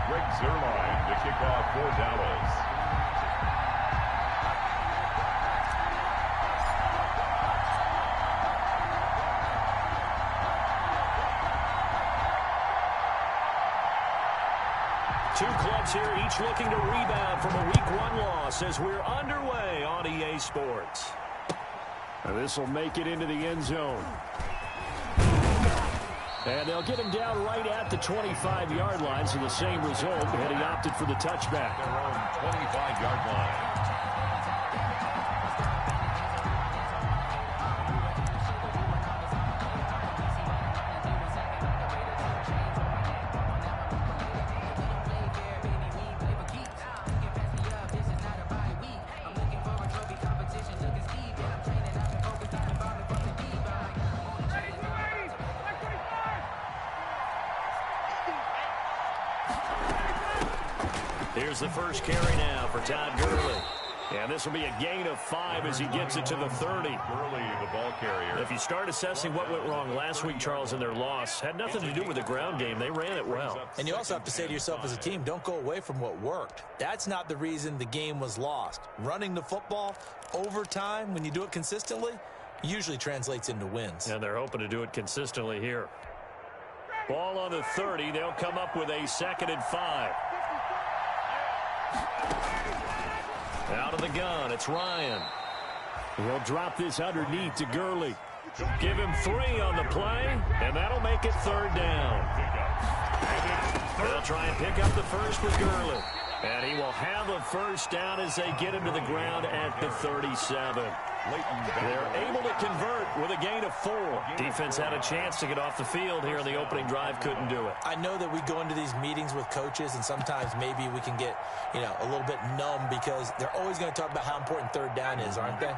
to kick off for Dallas. Two clubs here, each looking to rebound from a Week 1 loss as we're underway on EA Sports. This will make it into the end zone. And they'll get him down right at the 25-yard line, so the same result, and he opted for the touchback. Their own 25-yard line. Here's the first carry now for Todd Gurley. And this will be a gain of 5 as he gets it to the 30. Gurley, the ball carrier. If you start assessing what went wrong last week, Charles, in their loss, had nothing to do with the ground game. They ran it well. And you also have to say to yourself as a team, don't go away from what worked. That's not the reason the game was lost. Running the football over time, when you do it consistently, usually translates into wins. And they're hoping to do it consistently here. Ball on the 30. They'll come up with a 2nd and 5. Out of the gun, it's Ryan. He'll drop this underneath to Gurley. Give him 3 on the play, and that'll make it 3rd down. They'll try and pick up the first with Gurley. And he will have a first down as they get him to the ground at the 37. They're able to convert with a gain of 4. Defense had a chance to get off the field here in the opening drive, couldn't do it. I know that we go into these meetings with coaches, and sometimes maybe we can get, a little bit numb because they're always going to talk about how important 3rd down is, aren't they?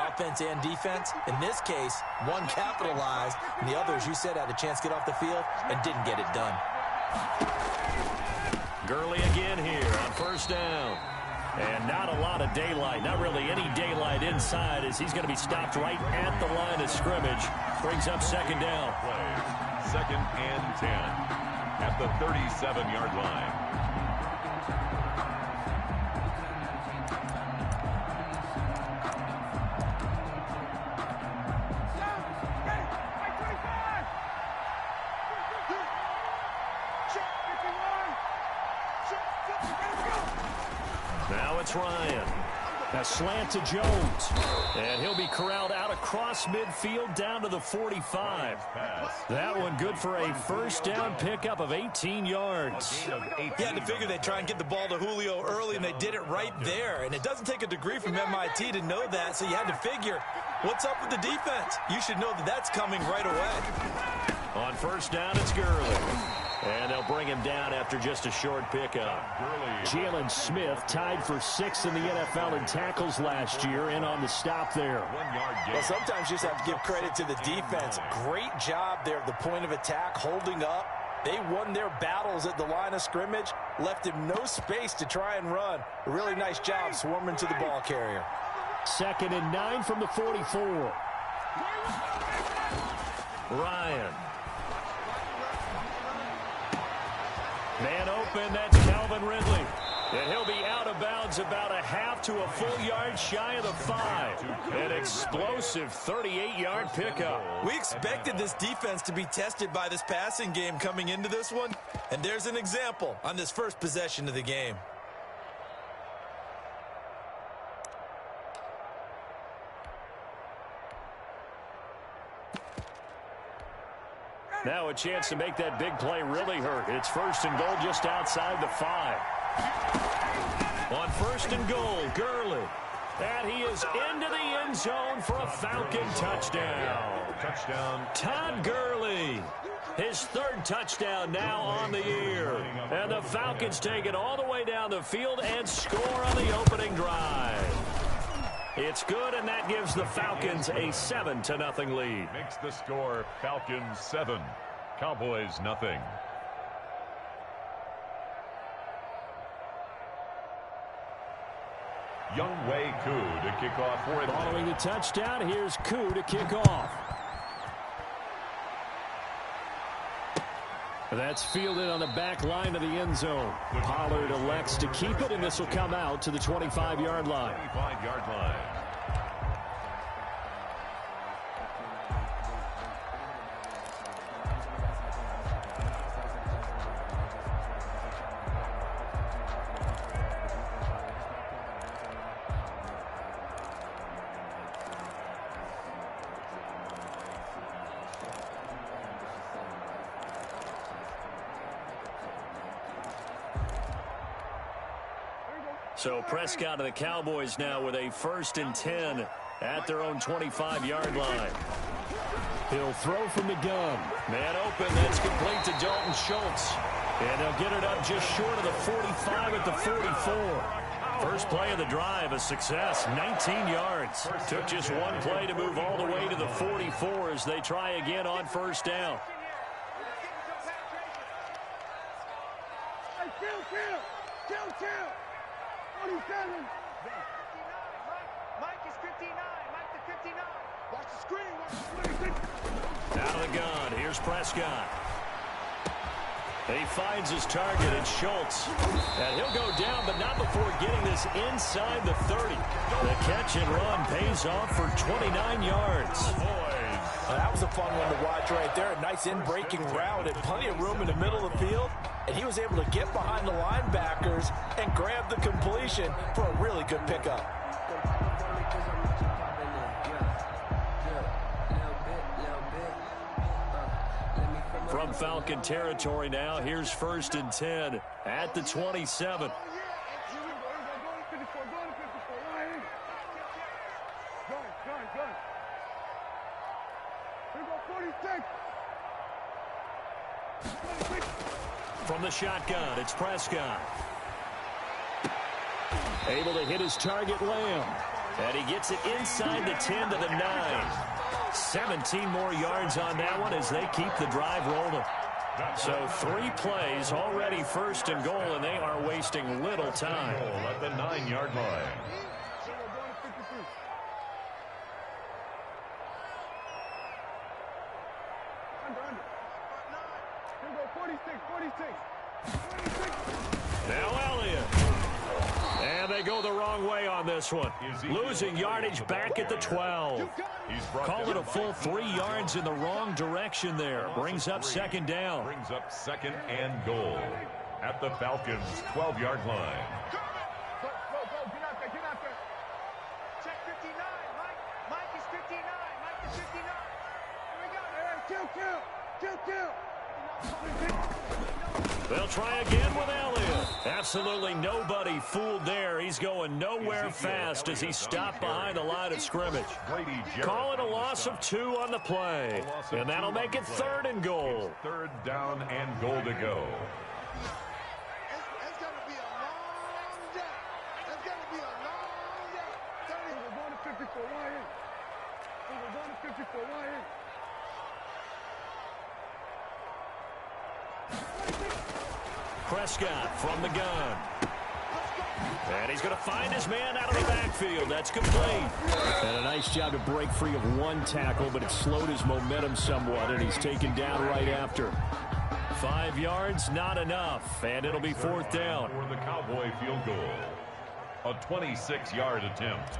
Offense and defense. In this case, one capitalized, and the other, as you said, had a chance to get off the field and didn't get it done. Gurley again here on 1st down. And not a lot of daylight, not really any daylight inside as he's going to be stopped right at the line of scrimmage. Brings up 2nd down. 2nd and 10 at the 37-yard line. Now it's Ryan. A slant to Jones. And he'll be corralled out across midfield down to the 45. That one good for a 1st down pickup of 18 yards. You had to figure they'd try and get the ball to Julio early, and they did it right there. And it doesn't take a degree from MIT to know that, so you had to figure, what's up with the defense? You should know that that's coming right away. On 1st down, it's Gurley. And they'll bring him down after just a short pickup. Jalen Smith tied for 6th in the NFL in tackles last year, and on the stop there. Well, sometimes you just have to give credit to the defense. Great job there at the point of attack, holding up. They won their battles at the line of scrimmage, left him no space to try and run. A really nice job swarming to the ball carrier. 2nd and 9 from the 44. Ryan. Man open, that's Calvin Ridley. And he'll be out of bounds about a half to a full yard shy of the 5. An explosive 38-yard pickup. We expected this defense to be tested by this passing game coming into this one. And there's an example on this first possession of the game. Now a chance to make that big play really hurt. It's 1st and goal just outside the 5. On 1st and goal, Gurley. And he is into the end zone for a Falcon touchdown. Todd Gurley. His 3rd touchdown now on the year. And the Falcons take it all the way down the field and score on the opening drive. It's good, and that gives the Falcons a 7-0 lead. Makes the score Falcons 7, Cowboys 0. Younghoe Koo to kick off for it. Following the touchdown, here's Koo to kick off. That's fielded on the back line of the end zone. Pollard elects to keep it, and this will come out to the 25-yard line. 25-yard line. So Prescott of the Cowboys now with a 1st and 10 at their own 25-yard line. He'll throw from the gun. Man open. That's complete to Dalton Schultz. And they'll get it up just short of the 45 at the 44. First play of the drive, a success, 19 yards. Took just one play to move all the way to the 44 as they try again on 1st down. Chill. 47. Mike is 59. Mike to 59. Watch the screen. Out of the gun. Here's Prescott. He finds his target. It's Schultz. And he'll go down, but not before getting this inside the 30. The catch and run pays off for 29 yards. That was a fun one to watch right there. A nice in-breaking route and plenty of room in the middle of the field. And he was able to get behind the linebackers and grab the completion for a really good pickup. From Falcon territory now, here's 1st and 10 at the 27. From the shotgun, it's Prescott. Able to hit his target, Lamb. And he gets it inside the 10 to the 9. 17 more yards on that one as they keep the drive rolling. So 3 plays, already 1st and goal, and they are wasting little time. At the 9-yard line. Now Elliott. And they go the wrong way on this one. Losing yardage back at the 12. Call it a full 3 yards in the wrong direction there. Brings up 2nd down. Brings up 2nd and goal at the Falcons' 12-yard line. Go, get out there. Check 59. Mike is 59. Mike is 59. Here we go. Kill. They'll try again with Elliott. Absolutely nobody fooled there. He's going nowhere fast as he stopped behind the line of scrimmage. Call it a loss of 2 on the play. And that'll make it 3rd and goal. 3rd down and goal to go. It's going to be a long day. It's going to be a long day. We're going to 54. We're going to 54. Prescott from the gun. And he's going to find his man out of the backfield. That's complete. And a nice job to break free of 1 tackle, but it slowed his momentum somewhat, and he's taken down right after. 5 yards, not enough, and it'll be 4th down. For the Cowboy field goal. A 26-yard attempt.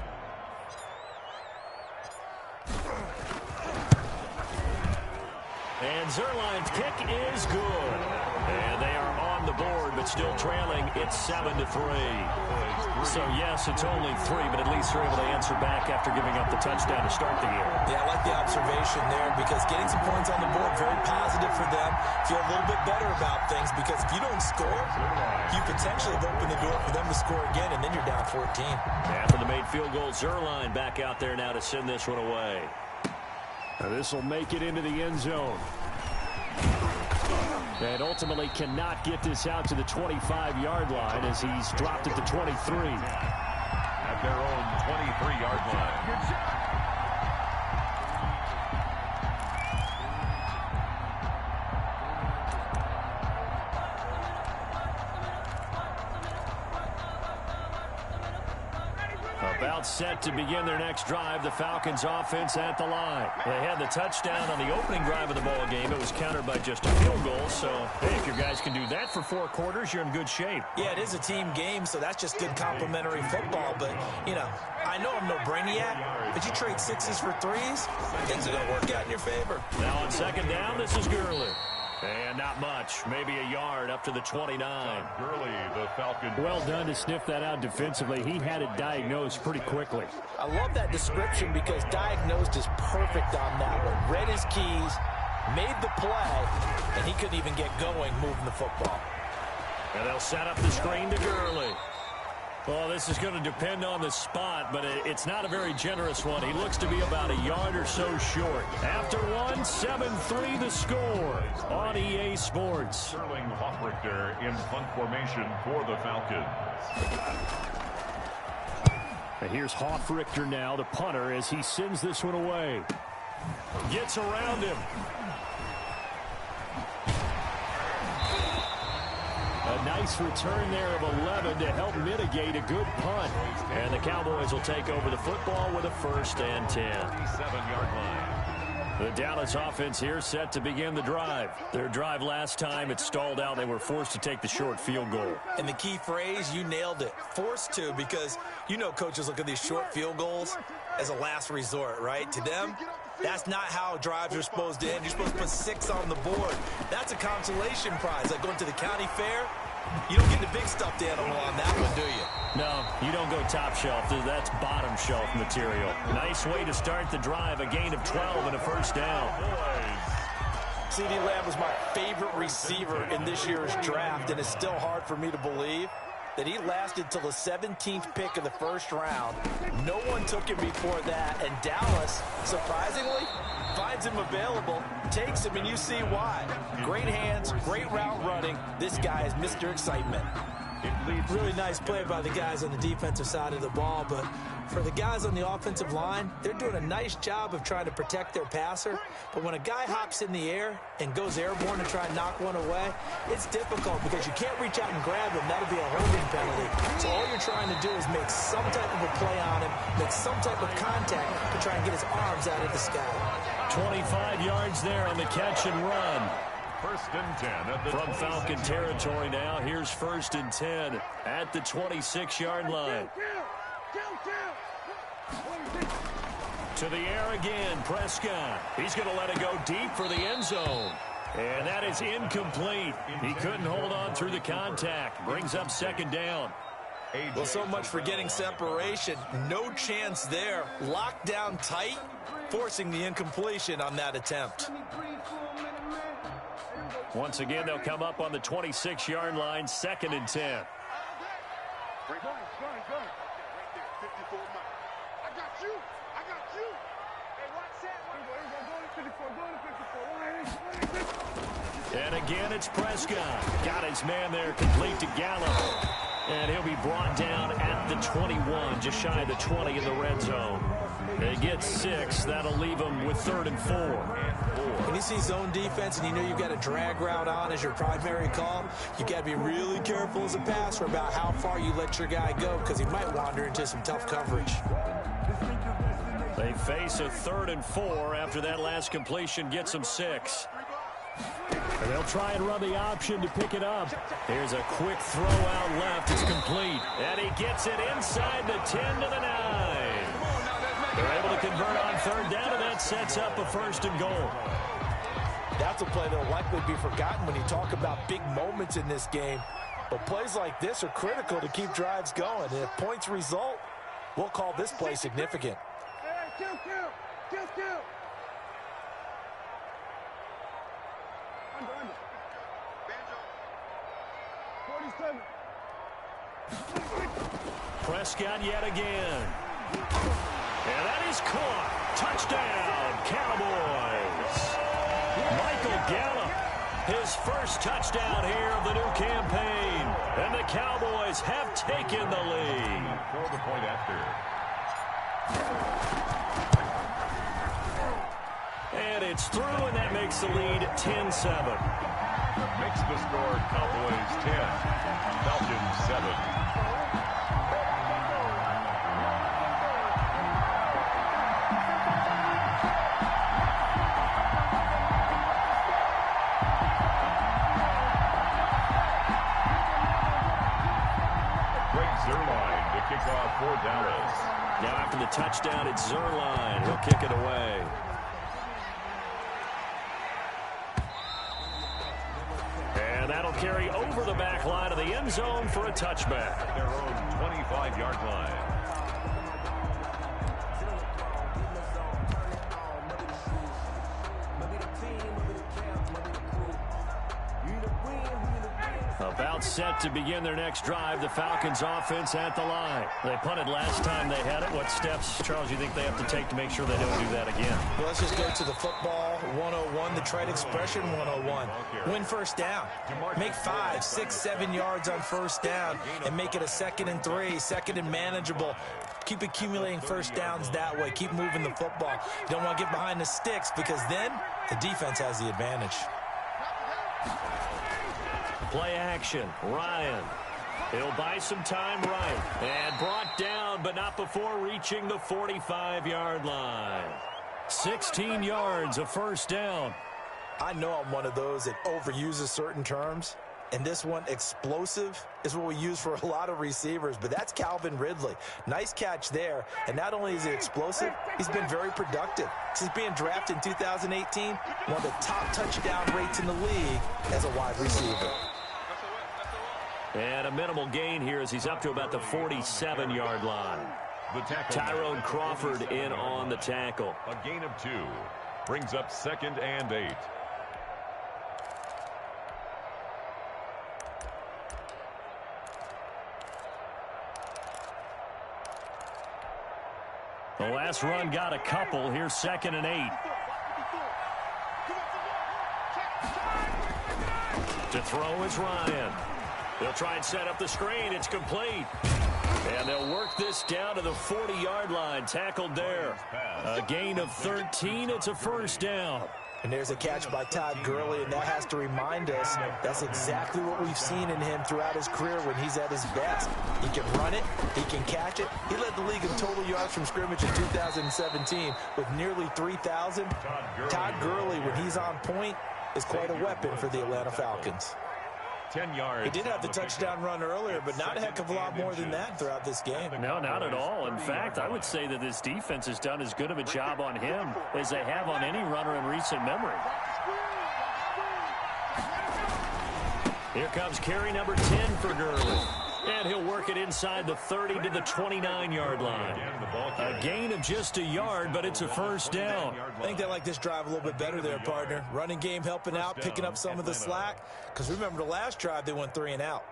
And Zerline's kick is good. And they are on the board, but still trailing. It's 7-3. So, yes, it's only 3, but at least they're able to answer back after giving up the touchdown to start the year. Yeah, I like the observation there because getting some points on the board, very positive for them. Feel a little bit better about things because if you don't score, you potentially have opened the door for them to score again, and then you're down 14. After the made field goal, Zerline back out there now to send this one away. This will make it into the end zone. And ultimately cannot get this out to the 25-yard line as he's dropped at the 23. At their own 23-yard line. About set to begin their next drive, the Falcons offense at the line. They had the touchdown on the opening drive of the ball game. It was countered by just a field goal. So, hey, if your guys can do that for 4 quarters, you're in good shape. Yeah, it is a team game, so that's just good complimentary football. But, you know, I know I'm no brainiac, but you trade 6s for 3s, things are going to work out in your favor. Now on second down, this is Gurley. And not much, maybe a yard up to the 29. Gurley, the Falcon. Well done to sniff that out defensively. He had it diagnosed pretty quickly. I love that description because diagnosed is perfect on that one. Read his keys, made the play, and he couldn't even get going moving the football. And they'll set up the screen to Gurley. Well, this is going to depend on the spot, but it's not a very generous one. He looks to be about a yard or so short. After one, 7-3 the score on EA Sports. Sterling Hoffrichter in punt formation for the Falcons. And here's Hoffrichter now, the punter, as he sends this one away. Gets around him. A nice return there of 11 to help mitigate a good punt. And the Cowboys will take over the football with a 1st and 10. 7-yard line. The Dallas offense here set to begin the drive. Their drive last time, it stalled out. They were forced to take the short field goal. And the key phrase, you nailed it, forced to, because you know coaches look at these short field goals as a last resort, right? To them, that's not how drives are supposed to end. You're supposed to put 6 on the board. That's a consolation prize. Like going to the county fair, you don't get the big stuffed animal on that one, do you? No, you don't go top shelf. That's bottom shelf material. Nice way to start the drive. A gain of 12 and a 1st down. CeeDee Lamb was my favorite receiver in this year's draft, and it's still hard for me to believe that he lasted till the 17th pick of the 1st round. No one took him before that, and Dallas, surprisingly, finds him available, takes him, and you see why. Great hands, great route running. This guy is Mr. Excitement. Really nice play by the guys on the defensive side of the ball, but for the guys on the offensive line, they're doing a nice job of trying to protect their passer. But when a guy hops in the air and goes airborne to try and knock one away, it's difficult because you can't reach out and grab him. That'll be a holding penalty. So all you're trying to do is make some type of a play on him, make some type of contact to try and get his arms out of the sky. 25 yards there on the catch and run. 1st and 10 at the From Falcon territory now, here's 1st and 10 at the 26-yard line. To the air again, Prescott. He's going to let it go deep for the end zone. And that is incomplete. He couldn't hold on through the contact. Brings up 2nd down. Well, so much for getting separation. No chance there. Locked down tight, forcing the incompletion on that attempt. Once again, they'll come up on the 26-yard line, 2nd and 10. And again, it's Prescott. Got his man there complete to Gallup. And he'll be brought down at the 21, just shy of the 20 in the red zone. They get 6. That'll leave them with 3rd and 4. When you see zone defense and you know you've got a drag route on as your primary call, you got to be really careful as a passer about how far you let your guy go because he might wander into some tough coverage. They face a 3rd and 4 after that last completion gets them 6. And they'll try and run the option to pick it up. Here's a quick throw out left. It's complete. And he gets it inside the 10 to the 9. They're able to convert on 3rd down, and that sets up a 1st and goal. That's a play that will likely be forgotten when you talk about big moments in this game. But plays like this are critical to keep drives going. And if points result, we'll call this play significant. Hey, kill. Under. 47. Prescott yet again. And that is caught. Touchdown, Cowboys. Michael Gallup, his 1st touchdown here of the new campaign. And the Cowboys have taken the lead. For the point after. And it's through, and that makes the lead 10-7. Makes the score Cowboys 10, Falcons 7. kickoff for Dallas. Now after the touchdown, it's Zerline. He'll kick it away. And that'll carry over the back line of the end zone for a touchback. At their own 25-yard line. About set to begin their next drive, the Falcons offense at the line. They punted last time they had it. What steps, Charles, you think they have to take to make sure they don't do that again? Well, let's just go to the football 101, the trade expression 101. Win first down. Make 5, 6, 7 yards on first down and make it a 2nd and 3, 2nd and manageable. Keep accumulating first downs that way. Keep moving the football. You don't want to get behind the sticks because then the defense has the advantage. Play action. Ryan. He'll buy some time right. And brought down, but not before reaching the 45-yard line. 16 yards, a first down. I know I'm one of those that overuses certain terms. And this one, explosive, is what we use for a lot of receivers. But that's Calvin Ridley. Nice catch there. And not only is he explosive, he's been very productive. Since being drafted in 2018, one of the top touchdown rates in the league as a wide receiver. And a minimal gain here as he's up to about the 47-yard line. Tyrone Crawford in on the tackle. A gain of 2. Brings up 2nd and 8. The last run got a couple. Here's 2nd and 8. To throw is Ryan. They'll try and set up the screen. It's complete. And they'll work this down to the 40-yard line. Tackled there. A gain of 13. It's a first down. And there's a catch by Todd Gurley, and that has to remind us that's exactly what we've seen in him throughout his career when he's at his best. He can run it. He can catch it. He led the league in total yards from scrimmage in 2017 with nearly 3,000. Todd Gurley, when he's on point, is quite a weapon for the Atlanta Falcons. 10 yards. He did have the touchdown run earlier, but not a heck of a lot more than that throughout this game. No, not at all. In fact, I would say that this defense has done as good of a job on him as they have on any runner in recent memory. Here comes carry number 10 for Gurley. And he'll work it inside the 30 to the 29-yard line. A gain of just a yard, but it's a first down. I think they like this drive a little bit better there, partner. Running game helping out, picking up some of the slack. Because remember the last drive, they went 3 and out.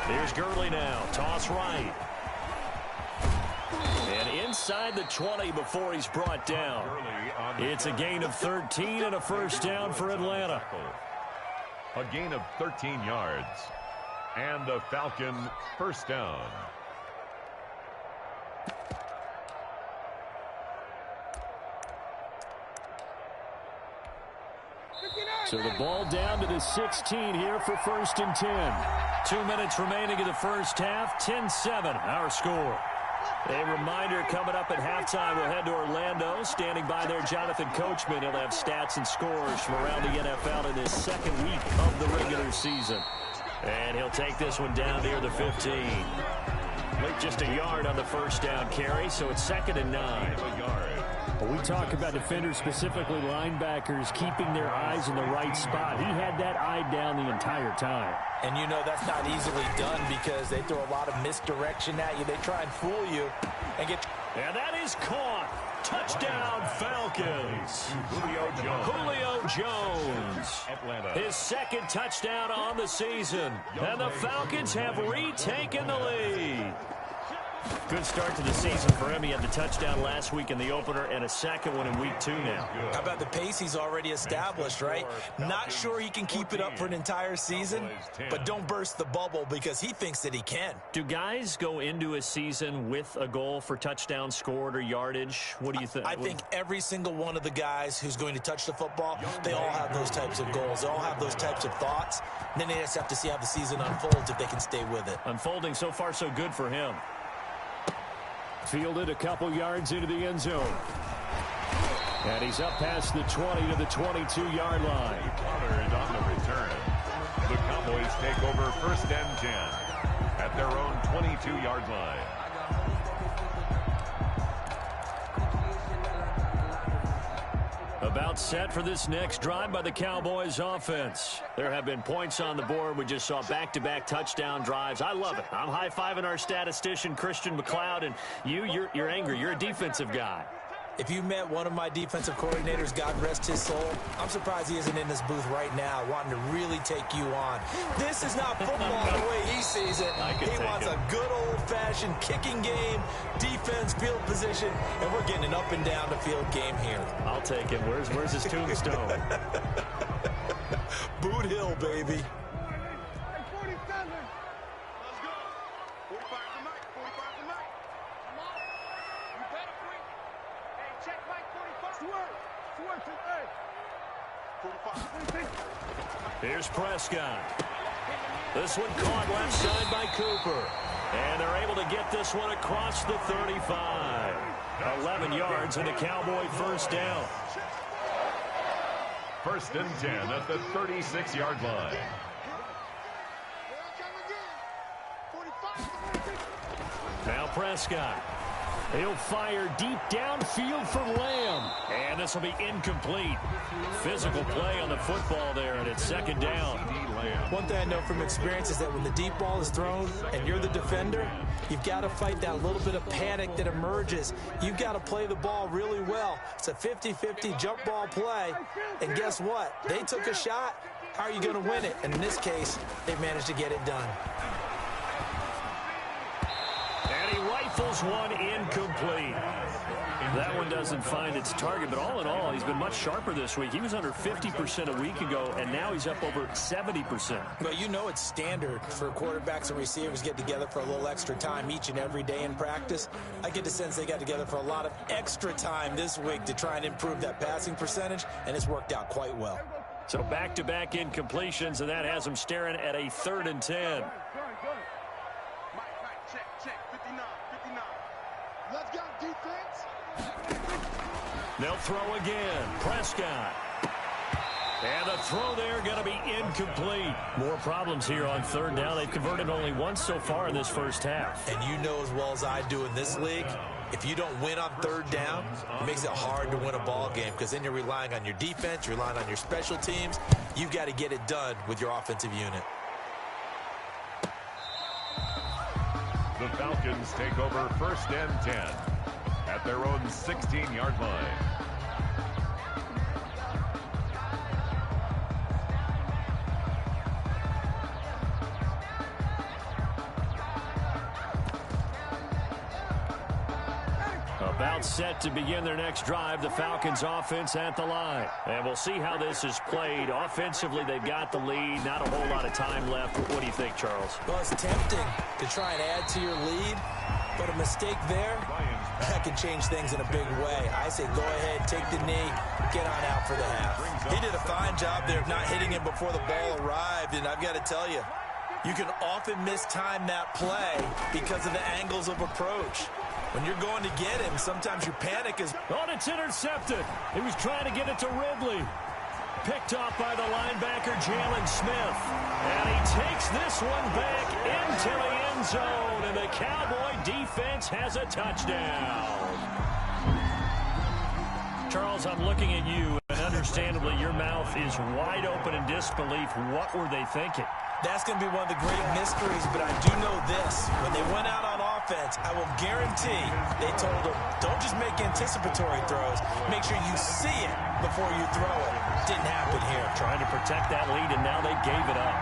Here's Gurley now. Toss right. And inside the 20 before he's brought down. It's a gain of 13 and a first down for Atlanta. A gain of 13 yards. And a Falcon first down. So the ball down to the 16 here for 1st and 10. 2 minutes remaining in the first half. 10-7 our score. A reminder coming up at halftime, we'll head to Orlando. Standing by there, Jonathan Coachman. He'll have stats and scores from around the NFL in this second week of the regular season. And he'll take this one down near the 15. Just a yard on the first down carry, so it's 2nd and 9. We talk about defenders, specifically linebackers, keeping their eyes in the right spot. He had that eye down the entire time. And you know that's not easily done because they throw a lot of misdirection at you. They try and fool you and get... And that is caught. Touchdown, Falcons. Julio Jones. His 2nd touchdown on the season. And the Falcons have retaken the lead. Good start to the season for him. He had the touchdown last week in the opener and a second one in week 2 now. How about the pace he's already established, right? Not sure he can keep it up for an entire season, but don't burst the bubble because he thinks that he can. Do guys go into a season with a goal for touchdown scored or yardage? What do you think? I think every single one of the guys who's going to touch the football, they all have those types of goals. They all have those types of thoughts. And then they just have to see how the season unfolds if they can stay with it. Unfolding so far so good for him. Fielded a couple yards into the end zone. And he's up past the 20 to the 22-yard line. Pollard on the return. The Cowboys take over 1st and 10 at their own 22-yard line. About set for this next drive by the Cowboys offense. There have been points on the board. We just saw back-to-back touchdown drives. I love it. I'm high-fiving our statistician, Christian McLeod, and you're angry. You're a defensive guy. If you met one of my defensive coordinators, God rest his soul, I'm surprised he isn't in this booth right now wanting to really take you on. This is not football the way he sees it. He wants a good old-fashioned kicking game, defense, field position, and we're getting an up and down the field game here. I'll take it. Where's his tombstone? Boot Hill, baby. Here's Prescott. This one caught left side by Cooper. And they're able to get this one across the 35. 11 yards and a Cowboy first down. 1st and 10 at the 36-yard line. Now Prescott. He'll fire deep downfield for Lamb. And this will be incomplete. Physical play on the football there, and it's 2nd down. One thing I know from experience is that when the deep ball is thrown and you're the defender, you've got to fight that little bit of panic that emerges. You've got to play the ball really well. It's a 50-50 jump ball play. And guess what? They took a shot. How are you going to win it? And in this case, they managed to get it done. And he rifles one incomplete. That one doesn't find its target, but all in all, he's been much sharper this week. He was under 50% a week ago, and now he's up over 70%. Well, you know it's standard for quarterbacks and receivers get together for a little extra time each and every day in practice. I get the sense they got together for a lot of extra time this week to try and improve that passing percentage, and it's worked out quite well. So back-to-back incompletions, and that has him staring at a 3rd and 10. Let's go, defense. They'll throw again. Prescott. And the throw there going to be incomplete. More problems here on 3rd down. They've converted only once so far in this first half. And you know as well as I do in this league, if you don't win on 3rd down, it makes it hard to win a ball game because then you're relying on your defense, you're relying on your special teams. You've got to get it done with your offensive unit. The Falcons take over 1st and 10 at their own 16-yard line. About set to begin their next drive, the Falcons offense at the line. And we'll see how this is played. Offensively, they've got the lead. Not a whole lot of time left. What do you think, Charles? Well, it's tempting to try and add to your lead, but a mistake there, that can change things in a big way. I say go ahead, take the knee, get on out for the half. He did a fine job there of not hitting him before the ball arrived, and I've got to tell you, you can often mistime that play because of the angles of approach. When you're going to get him, sometimes your panic is... Oh, it's intercepted. He was trying to get it to Ridley. Picked off by the linebacker, Jalen Smith. And he takes this one back into the end zone. And the Cowboy defense has a touchdown. Charles, I'm looking at you, and understandably, your mouth is wide open in disbelief. What were they thinking? That's going to be one of the great mysteries, but I do know this. When they went out on offense, I will guarantee they told them, don't just make anticipatory throws. Make sure you see it before you throw it. Didn't happen here. Trying to protect that lead, and now they gave it up.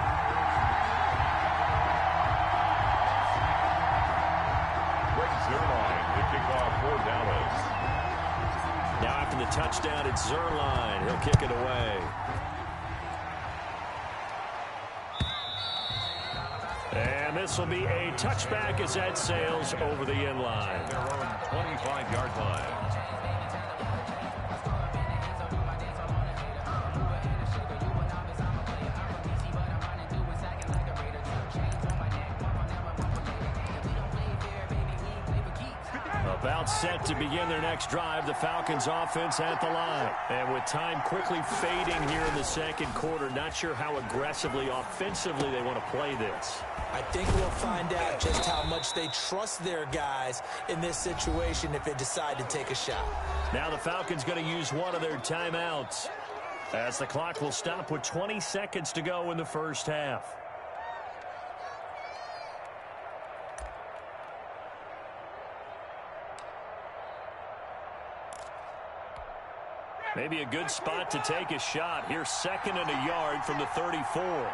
kickoff for Dallas. Now after the touchdown, it's Zerline. He'll kick it away. And this will be a touchback as that sails over the end line. Their own 25-yard line. About set to begin their next drive, the Falcons offense at the line. And with time quickly fading here in the second quarter, not sure how aggressively, offensively they want to play this. I think we'll find out just how much they trust their guys in this situation if they decide to take a shot. Now the Falcons going to use one of their timeouts as the clock will stop with 20 seconds to go in the first half. Maybe a good spot to take a shot. Here's 2nd and a yard from the 34.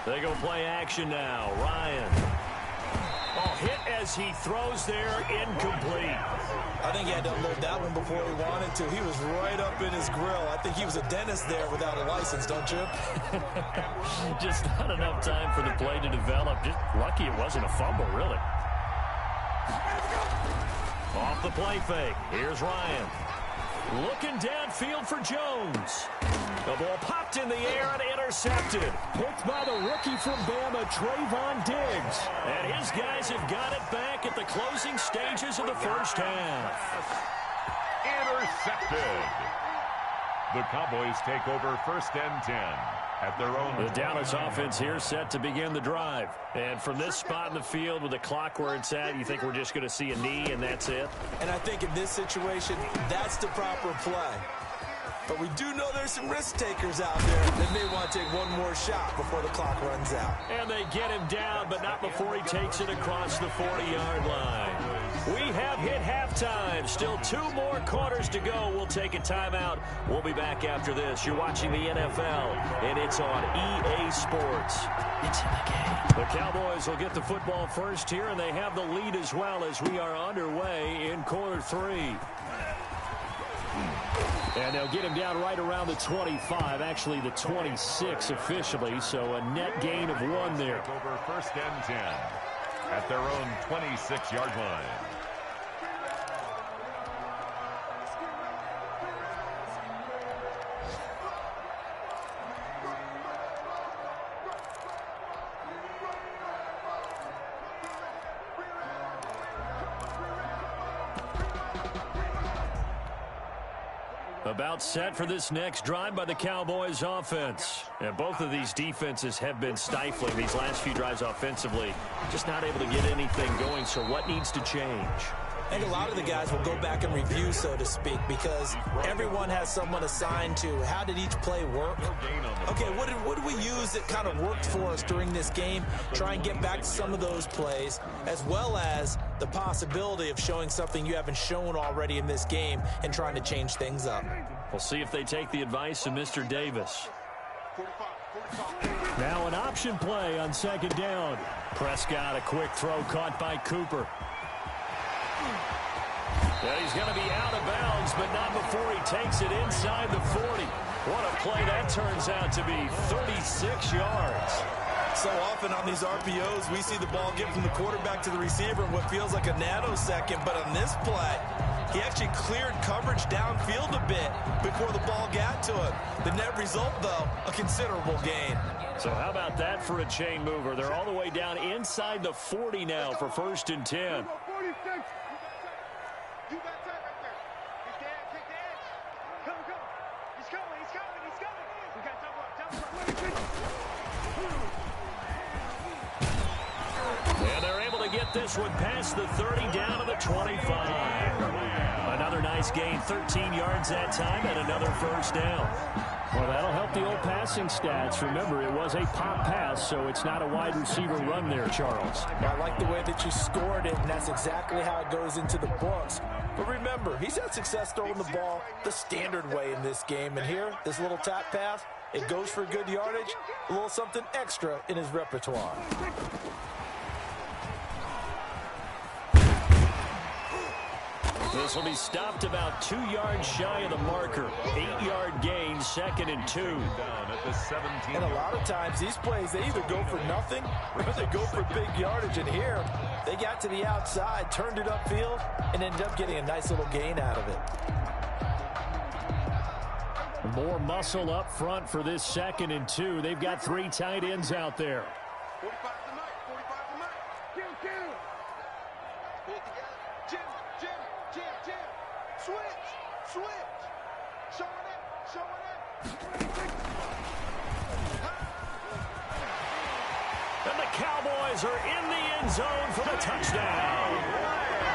They go play action now. Ryan. Oh, hit as he throws there, incomplete. I think he had to unload that one before he wanted to. He was right up in his grill. I think he was a dentist there without a license, don't you? Just not enough time for the play to develop. Just lucky it wasn't a fumble, really. Off the play fake. Here's Ryan. Looking downfield for Jones. The ball popped in the air and intercepted. Picked by the rookie from Bama, Trayvon Diggs. And his guys have got it back at the closing stages of the first half. Intercepted. The Cowboys take over 1st and 10 at their own. The Dallas offense here set to begin the drive. And from this spot in the field with the clock where it's at, you think we're just going to see a knee and that's it? And I think in this situation, that's the proper play. But we do know there's some risk takers out there that may want to take one more shot before the clock runs out. And they get him down, but not before he takes it across the 40-yard line. We have hit halftime. Still 2 more quarters to go. We'll take a timeout. We'll be back after this. You're watching the NFL, and it's on EA Sports. It's in the game. The Cowboys will get the football first here, and they have the lead as well as we are underway in quarter 3. And they'll get him down right around the 25, actually the 26 officially, so a net gain of 1 there. Over 1st and 10 at their own 26-yard line. About set for this next drive by the Cowboys offense. And both of these defenses have been stifling these last few drives offensively. Just not able to get anything going, so what needs to change? I think a lot of the guys will go back and review, so to speak, because everyone has someone assigned to how did each play work. Okay, what did we use that kind of worked for us during this game? Try and get back to some of those plays, as well as the possibility of showing something you haven't shown already in this game and trying to change things up. We'll see if they take the advice of Mr. Davis. Now an option play on 2nd down. Prescott, a quick throw caught by Cooper. Yeah, he's going to be out of bounds, but not before he takes it inside the 40. What a play that turns out to be, 36 yards. So often on these RPOs, we see the ball get from the quarterback to the receiver in what feels like a nanosecond, but on this play, he actually cleared coverage downfield a bit before the ball got to him. The net result, though, a considerable gain. So how about that for a chain mover? They're all the way down inside the 40 now for 1st and 10. You got time right there. Take the edge. Come. He's coming. We got double up. And they're able to get this one past the 30 down to the 25. Another nice gain, 13 yards that time, and another 1st down. Well, that'll help the old passing stats. Remember, it was a pop pass, so it's not a wide receiver run there, Charles. I like the way that you scored it, and that's exactly how it goes into the books. But remember, he's had success throwing the ball the standard way in this game. And here, this little tap pass, it goes for good yardage, a little something extra in his repertoire. This will be stopped about 2 yards shy of the marker. 8-yard gain, 2nd and 2. Down at the 17. And a lot of times, these plays, they either go for nothing or they go for big yardage. And here, they got to the outside, turned it upfield, and ended up getting a nice little gain out of it. More muscle up front for this 2nd and 2. They've got 3 tight ends out there. 45 to Mike. 45 to Mike. Q. Pull it together. Jim. Switch. Showing it. And the Cowboys are in the end zone for the touchdown.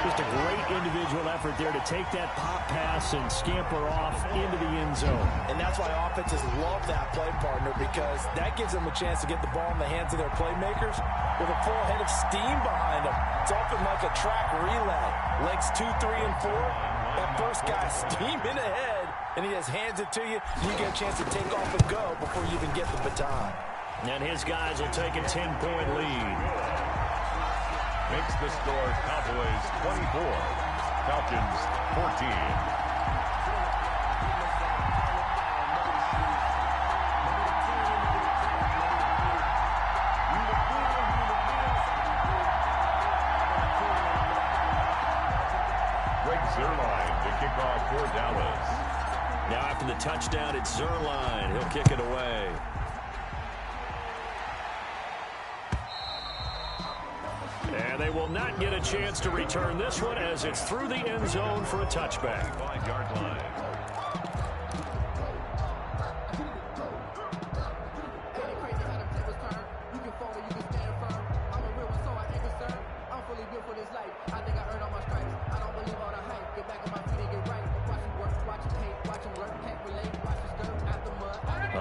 Just a great individual effort there to take that pop pass and scamper off into the end zone. And that's why offenses love that play, partner, because that gives them a chance to get the ball in the hands of their playmakers with a full head of steam behind them. It's often like a track relay. Legs 2, 3, and 4. That first guy steaming ahead, and he just hands it to you, and you get a chance to take off and go before you even get the baton. And his guys will take a 10-point lead. Makes the score Cowboys 24, Falcons 14. Greg Zuerlein to kick off for Dallas. Now after the touchdown, it's Zuerlein. He'll kick it away. And they will not get a chance to return this one as it's through the end zone for a touchback. 5-yard line.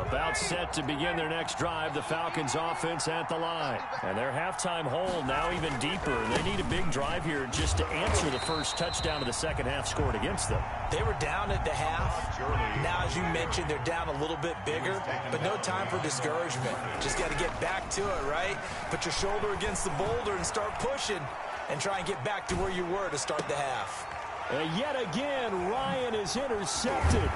About set to begin their next drive, the Falcons offense at the line. And their halftime hole now even deeper. They need a big drive here just to answer the first touchdown of the second half scored against them. They were down at the half. Now, as you mentioned, they're down a little bit bigger, but no time for discouragement. Just got to get back to it, right? Put your shoulder against the boulder and start pushing and try and get back to where you were to start the half. And yet again, Ryan is intercepted.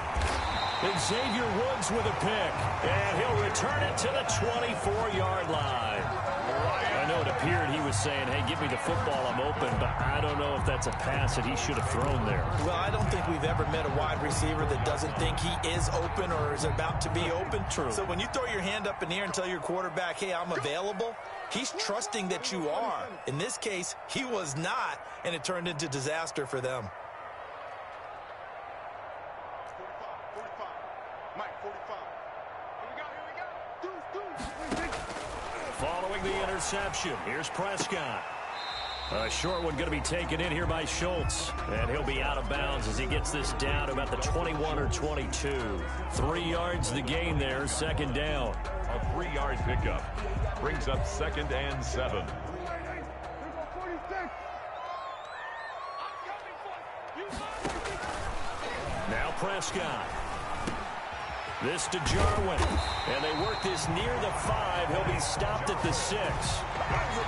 And Xavier Woods with a pick. And he'll return it to the 24-yard line. I know it appeared he was saying, hey, give me the football, I'm open, but I don't know if that's a pass that he should have thrown there. Well, I don't think we've ever met a wide receiver that doesn't think he is open or is about to be open. True. So when you throw your hand up in the air and tell your quarterback, hey, I'm available, he's trusting that you are. In this case, he was not, and it turned into disaster for them. Following the interception, here's Prescott. A short one going to be taken in here by Schultz. And he'll be out of bounds as he gets this down to about the 21 or 22. 3 yards the gain there, second down. A 3-yard pickup brings up 2nd and 7. Now Prescott. This to Jarwin. And they work this near the 5. He'll be stopped at the 6.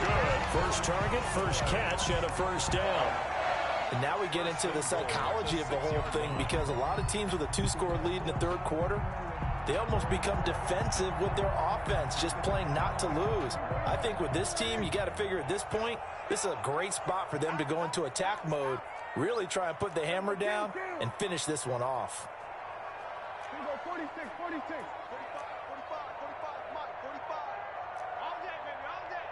Good. First target, first catch, and a first down. And now we get into the psychology of the whole thing, because a lot of teams with a 2-score lead in the third quarter, they almost become defensive with their offense, just playing not to lose. I think with this team, you got to figure at this point, this is a great spot for them to go into attack mode, really try and put the hammer down and finish this one off. 46, 46. 45, 45, Mike, 45. All day, baby, all day.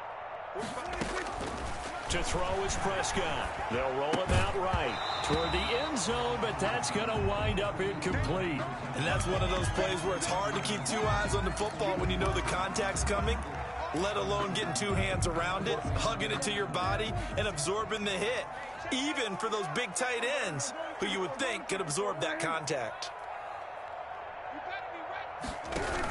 46. To throw is Prescott. They'll roll him out right toward the end zone, but that's going to wind up incomplete. And that's one of those plays where it's hard to keep 2 eyes on the football when you know the contact's coming, let alone getting 2 hands around it, hugging it to your body, and absorbing the hit, even for those big tight ends who you would think could absorb that contact.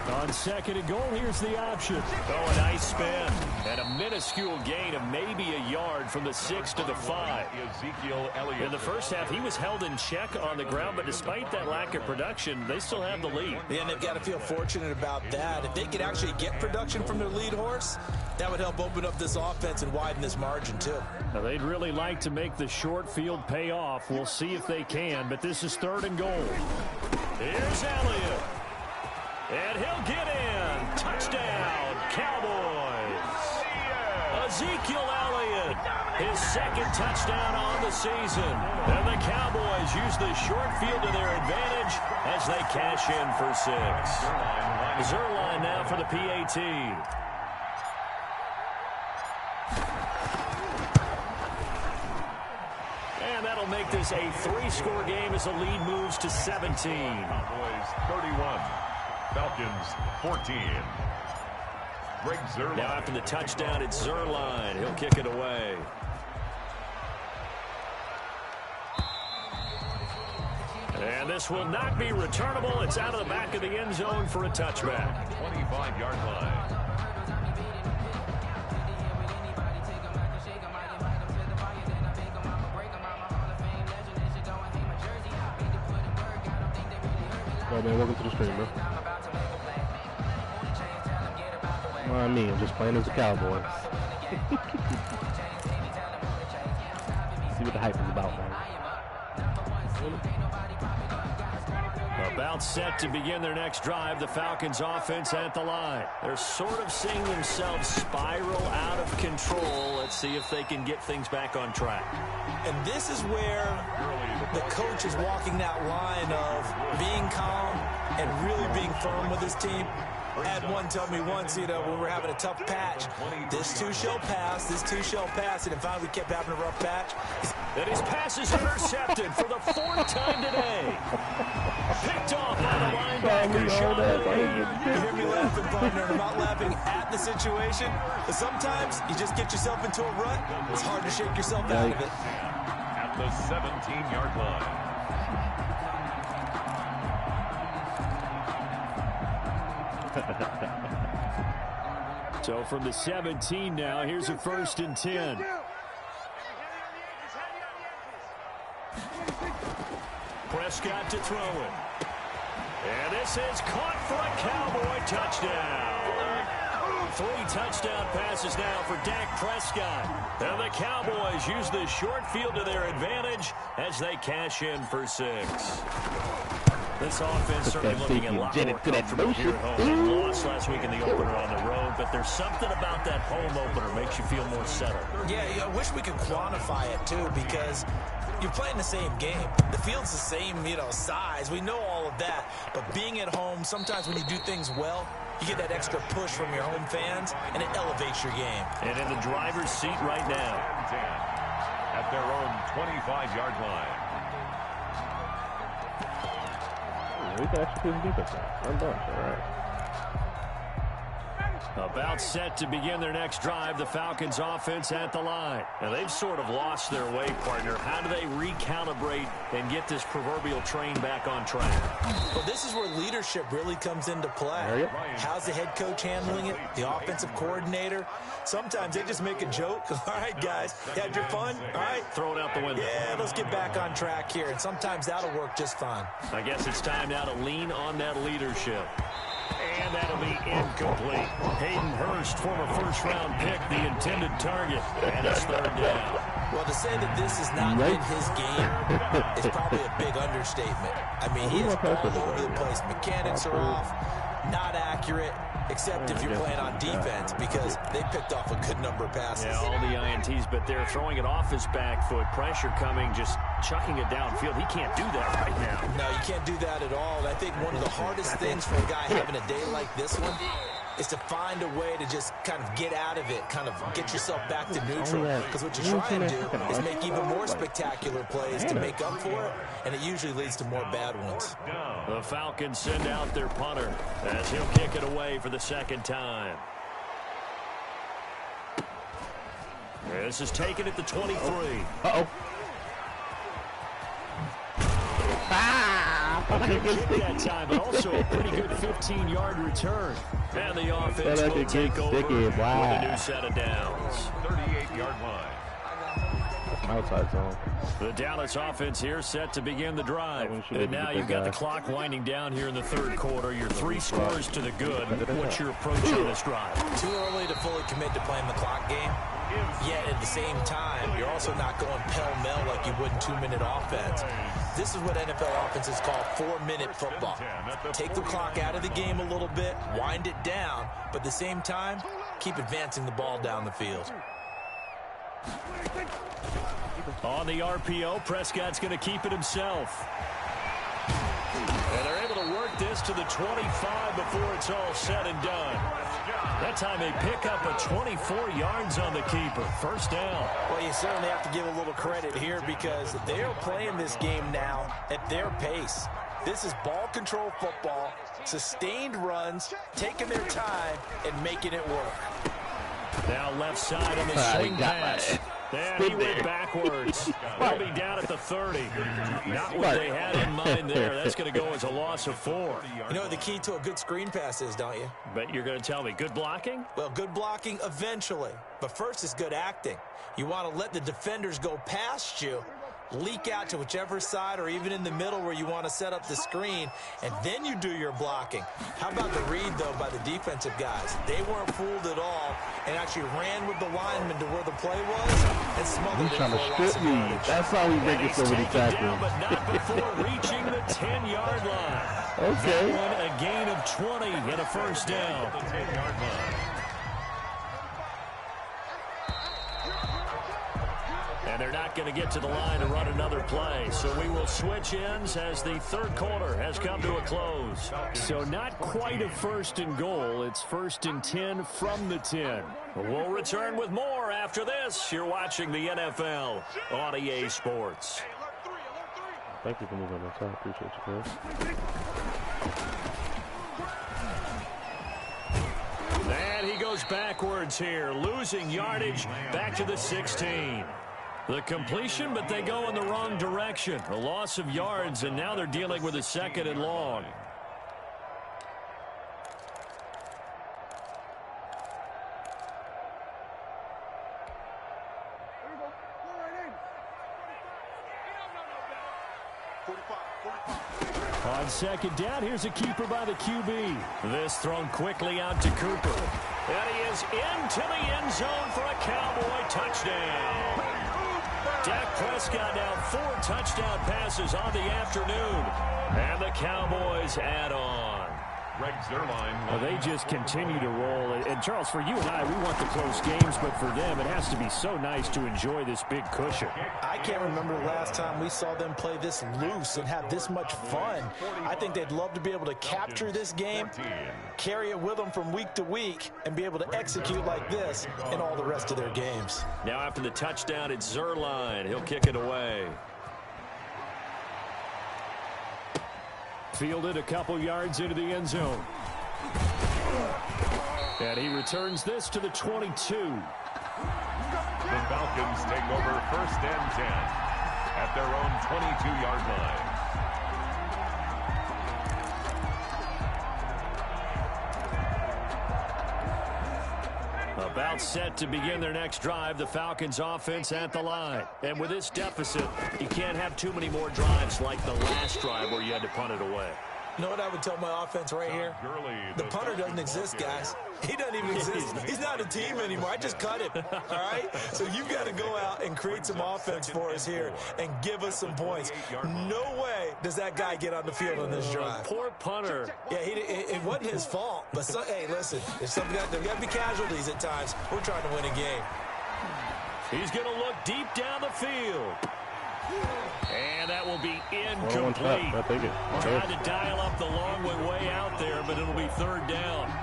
On second and goal, here's the option. Oh, a nice spin. And a minuscule gain of maybe a yard from the 6 to the 5. Ezekiel Elliott. In the first half, he was held in check on the ground, but despite that lack of production, they still have the lead. Yeah, and they've got to feel fortunate about that. If they could actually get production from their lead horse, that would help open up this offense and widen this margin, too. Now, they'd really like to make the short field pay off. We'll see if they can, but this is 3rd and goal. Here's Elliott. And he'll get in. Touchdown, Cowboys. Ezekiel Elliott, his 2nd touchdown on the season. And the Cowboys use the short field to their advantage as they cash in for 6. Zerline now for the PAT. And that'll make this a 3-score game as the lead moves to 17. Cowboys 31. Falcons 14. Greg Zerline. Now after the touchdown, it's Zerline. He'll kick it away. And this will not be returnable. It's out of the back of the end zone for a touchback. 25-yard line. Oh man, welcome to the stream, bro. Mind me, I'm just playing as a Cowboy. See what the hype is about, man. About set to begin their next drive, the Falcons offense at the line. They're sort of seeing themselves spiral out of control. Let's see if they can get things back on track. And this is where the coach is walking that line of being calm and really being firm with his team. I had one tell me once, when we were having a tough patch, this too shall pass, this too shall pass, and finally we kept having a rough patch. And his pass is intercepted for the 4th time today. Picked off by the linebacker, You hear me laughing, partner, and I'm not laughing at the situation, but sometimes you just get yourself into a rut. It's hard to shake yourself out of it. At the 17-yard line. So from the 17 now, here's a 1st and 10. Prescott to throw it. And this is caught for a Cowboy touchdown. 3 touchdown passes now for Dak Prescott. And the Cowboys use the short field to their advantage as they cash in for 6. This offense certainly looking a lot more comfortable here at home. They lost last week in the opener on the road, but there's something about that home opener makes you feel more settled. Yeah, I wish we could quantify it, too, because you're playing the same game. The field's the same, size. We know all of that. But being at home, sometimes when you do things well, you get that extra push from your home fans, and it elevates your game. And in the driver's seat right now. At their own 25-yard line. We can actually do this now. I'm done. All right. About set to begin their next drive, the Falcons offense at the line. Now, they've sort of lost their way, partner. How do they recalibrate and get this proverbial train back on track? Well, this is where leadership really comes into play. How's the head coach handling it? The offensive coordinator? Sometimes they just make a joke. All right, guys, you had your fun? All right. Throw it out the window. Yeah, let's get back on track here. And sometimes that'll work just fine. I guess it's time now to lean on that leadership. And that'll be incomplete. Hayden Hurst, former first-round pick, the intended target. And it's 3rd down. Well, to say that this is not in his game is probably a big understatement. I mean, he is all over the place. Mechanics are off, not accurate, except if you're playing on defense, because they picked off a good number of passes. Yeah, all the INTs, but they're throwing it off his back foot. Pressure coming, just chucking it downfield. He can't do that right now. No, you can't do that at all. And I think one of the hardest things for a guy having a day like this one is to find a way to just kind of get out of it, kind of get yourself back to neutral. Because what you try and do is make even more spectacular plays to make up for it, and it usually leads to more bad ones. The Falcons send out their punter as he'll kick it away for the 2nd time. This is taken at the 23. Uh-oh. good kick that time, but also a pretty good 15-yard return. And the offense will take over with a new set of downs. 38-yard line. Outside zone. The Dallas offense here set to begin the drive. And now you've got the clock winding down here in the third quarter. Your 3 scores to the good. What's your approach on this drive? Too early to fully commit to playing the clock game. Yet at the same time, you're also not going pell-mell like you would in 2-minute offense. This is what NFL offenses call 4-minute football. Take the clock out of the game a little bit, wind it down, but at the same time, keep advancing the ball down the field. On the RPO, Prescott's going to keep it himself. And they're able to work this to the 25 before it's all said and done. That time they pick up a 24 yards on the keeper. First down. Well, you certainly have to give a little credit here because they're playing this game now at their pace. This is ball control football, sustained runs, taking their time, and making it work. Now left side on the swing pass. And he went backwards. They'll be down at the 30. Not what they had in mind there. That's going to go as a loss of 4. You know what the key to a good screen pass is, don't you? But you're going to tell me, good blocking? Well, good blocking eventually. But first is good acting. You want to let the defenders go past you, leak out to whichever side or even in the middle where you want to set up the screen, and then you do your blocking. How about the read, though, by the defensive guys? They weren't fooled at all and actually ran with the lineman to where the play was and smothered it for a loss of yardage. That's how we break it so many tackles. But not before reaching the 10-yard line. Okay. That one, a gain of 20 and a first down. The 10-yard line. And they're not going to get to the line to run another play. So we will switch ends as the third quarter has come to a close. So not quite a 1st and goal. It's 1st and 10 from the 10. We'll return with more after this. You're watching the NFL on EA Sports. Thank you for moving on the side. Appreciate you, guys. And he goes backwards here, losing yardage back to the 16. The completion, but they go in the wrong direction. A loss of yards, and now they're dealing with a 2nd and long. On 2nd down, here's a keeper by the QB. This thrown quickly out to Cooper. And he is into the end zone for a Cowboy touchdown. Dak Prescott now 4 touchdown passes on the afternoon. And the Cowboys add on. Well, they just continue to roll. And, Charles, for you and I, we want the close games, but for them, it has to be so nice to enjoy this big cushion. I can't remember the last time we saw them play this loose and have this much fun. I think they'd love to be able to capture this game, carry it with them from week to week, and be able to execute like this in all the rest of their games. Now after the touchdown, it's Zerline. He'll kick it away. Fielded a couple yards into the end zone. And he returns this to the 22. The Falcons take over 1st and 10 at their own 22-yard line. About set to begin their next drive, the Falcons offense at the line. And with this deficit, you can't have too many more drives like the last drive where you had to punt it away. You know what I would tell my offense right here? The punter doesn't exist, guys. He doesn't even exist. He's not a team anymore. I just cut him, all right? So you've got to go out and create some offense for us here and give us some points. No way does that guy get on the field on this drive. Poor punter. Yeah, it wasn't his fault. But, hey, listen, there's got to be casualties at times. We're trying to win a game. He's going to look deep down the field. And that will be incomplete. Tried to dial up the long way out there, but it'll be 3rd down.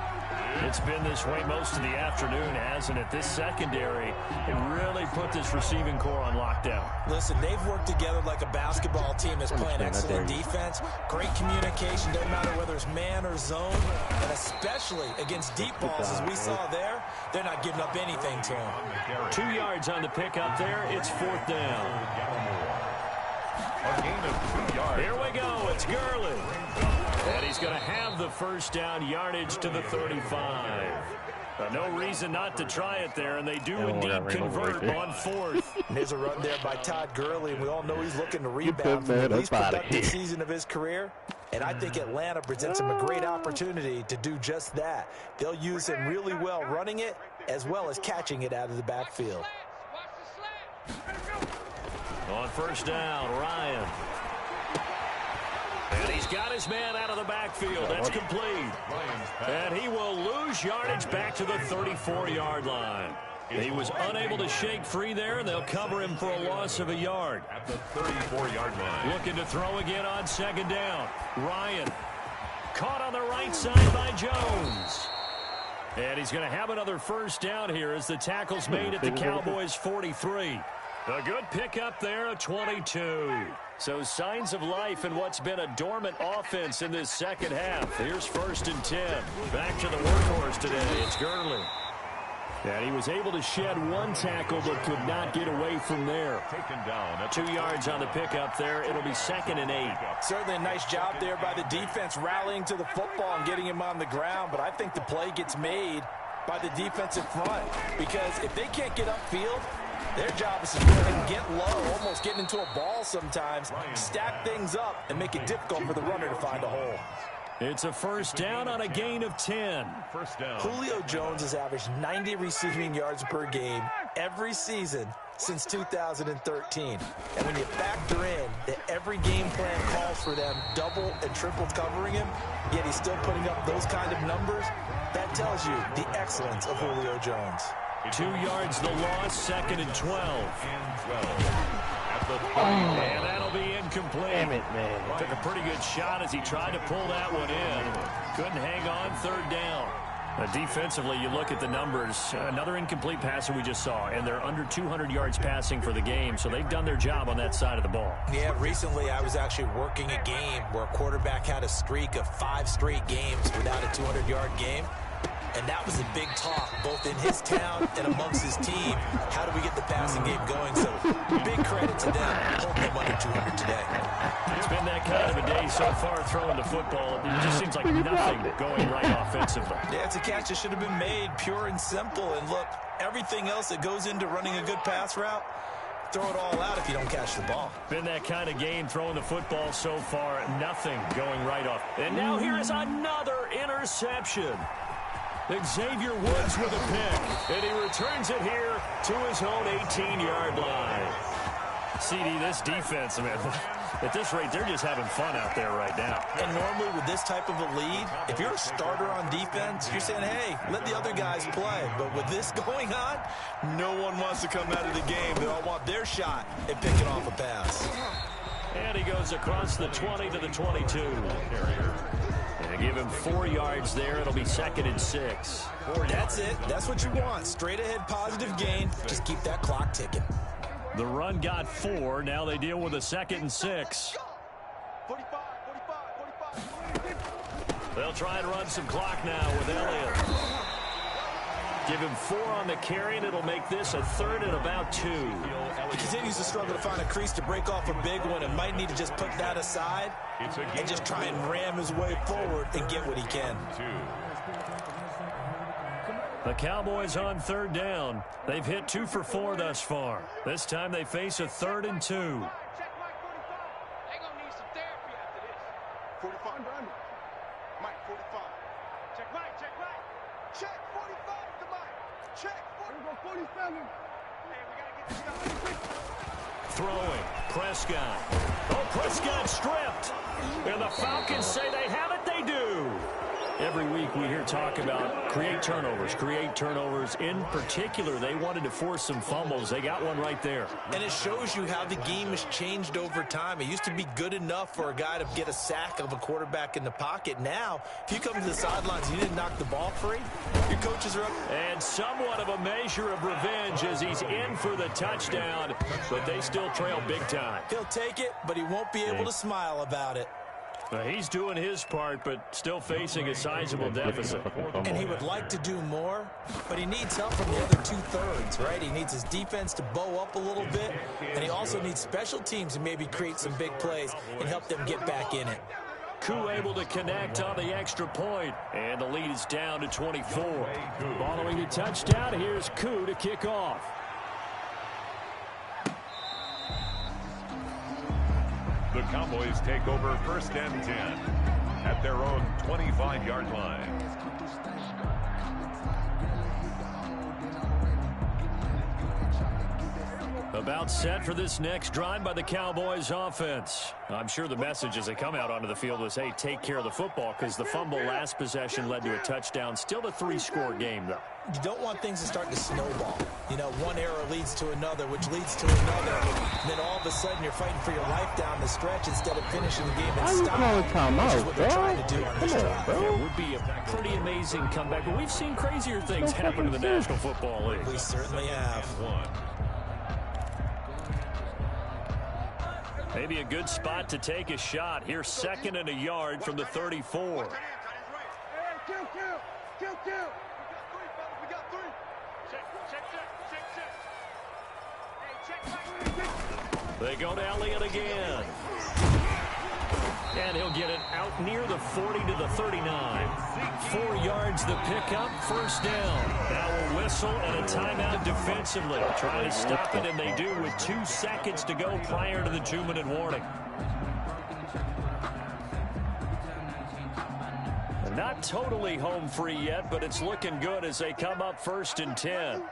It's been this way most of the afternoon, hasn't it? This secondary, it really put this receiving core on lockdown. Listen, they've worked together like a basketball team that's playing excellent defense. Great communication, doesn't matter whether it's man or zone, and especially against deep balls, as we saw there, they're not giving up anything to them. 2 yards on the pickup there. It's 4th down. A gain of 2 yards. Here we go. it's Gurley. And he's going to have the first down, yardage to the 35. No reason not to try it there, and they do indeed convert on fourth. And there's a run there by Todd Gurley, and we all know he's looking to rebound from the least productive season of his career. And I think Atlanta presents him a great opportunity to do just that. They'll use him really well running it as well as catching it out of the backfield. On first down, Ryan. And he's got his man out of the backfield. That's complete. And he will lose yardage back to the 34-yard line. He was unable to shake free there, and they'll cover him for a loss of a yard. At the 34-yard line. Looking to throw again on second down. Ryan caught on the right side by Jones. And he's going to have another first down here as the tackle's made at the Cowboys' 43. A good pickup there, a 22. So signs of life in what's been a dormant offense in this second half. Here's first and 10. Back to the workhorse today. It's Gurley. And he was able to shed one tackle but could not get away from there. Taken down at 2 yards on the pickup there. It'll be second and 8. Certainly a nice job there by the defense rallying to the football and getting him on the ground. But I think the play gets made by the defensive front. Because if they can't get upfield, their job is to go ahead and get low, almost getting into a ball sometimes, stack things up, and make it difficult for the runner to find a hole. It's a first down on a gain of 10. first down. Julio Jones has averaged 90 receiving yards per game every season since 2013. And when you factor in that every game plan calls for them double and triple covering him, yet he's still putting up those kind of numbers, that tells you the excellence of Julio Jones. 2 yards the loss, second and 12. And 12. At the And that'll be incomplete. Damn it, man. Took a pretty good shot as he tried to pull that one in. Couldn't hang on, third down. Defensively, you look at the numbers. Another incomplete passer we just saw, and they're under 200 yards passing for the game, so they've done their job on that side of the ball. Yeah, recently I was actually working a game where a quarterback had a streak of 5 straight games without a 200-yard game. And that was a big talk, both in his town and amongst his team. How do we get the passing game going? So big credit to them, holding them under 200 today. It's been that kind of a day so far throwing the football. It just seems like nothing going right offensively. Yeah, it's a catch that should have been made, pure and simple. And look, everything else that goes into running a good pass route, throw it all out if you don't catch the ball. Been that kind of game throwing the football so far. Nothing going right off. And now here is another interception. Xavier Woods with a pick, and he returns it here to his own 18-yard line. CD, this defense, man, at this rate, they're just having fun out there right now. And normally with this type of a lead, if you're a starter on defense, you're saying, hey, let the other guys play. But with this going on, no one wants to come out of the game. They all want their shot at picking off a pass. And he goes across the 20 to the 22. And give him 4 yards there. It'll be second and 6. That's it. That's what you want. Straight ahead positive gain. Just keep that clock ticking. The run got 4. Now they deal with a second and 6. 45. They'll try and run some clock now with Elliott. Give him 4 on the carry, and it'll make this a third and about 2. He continues to struggle to find a crease to break off a big one and might need to just put that aside and just try and ram his way forward and get what he can. The Cowboys on third down. They've hit 2 for 4 thus far. This time they face a third and 2. Check Mike 45. They gonna need some therapy after this. 45 under. Mike 45. Check Mike. Check 45 to Mike. Check 47. Man, we gotta get this stuff. Throwing. Prescott. Oh, Prescott stripped. And the Falcons say they have it. They do. Every week we hear talk about create turnovers. In particular, they wanted to force some fumbles. They got one right there. And it shows you how the game has changed over time. It used to be good enough for a guy to get a sack of a quarterback in the pocket. Now, if you come to the sidelines and you didn't knock the ball free, your coaches are up. And somewhat of a measure of revenge as he's in for the touchdown, but they still trail big time. He'll take it, but he won't be able to smile about it. He's doing his part, but still facing a sizable deficit. And he would like to do more, but he needs help from the other two-thirds, right? He needs his defense to bow up a little bit, and he also needs special teams to maybe create some big plays and help them get back in it. Koo able to connect on the extra point, and the lead is down to 24. Following the touchdown, here's Koo to kick off. The Cowboys take over 1st and 10 at their own 25-yard line. About set for this next drive by the Cowboys offense. I'm sure the message as they come out onto the field was, hey, take care of the football, because the fumble last possession led to a touchdown. Still a 3-score game, though. You don't want things to start to snowball. You know, one error leads to another, which leads to another. And then all of a sudden you're fighting for your life down the stretch instead of finishing the game in style, which is what they're trying to do on this drive. It would be a pretty amazing comeback, but we've seen crazier things happen in the National Football League. We certainly have. Maybe a good spot to take a shot. Here's 2nd and a yard from the 34. They go to Elliott again. And he'll get it out near the 40 to the 39. 4 yards the pickup, 1st down. Now a whistle and a timeout defensively. Trying to stop it, and they do with 2 seconds to go prior to the 2-minute warning. Not totally home free yet, but it's looking good as they come up 1st and 10.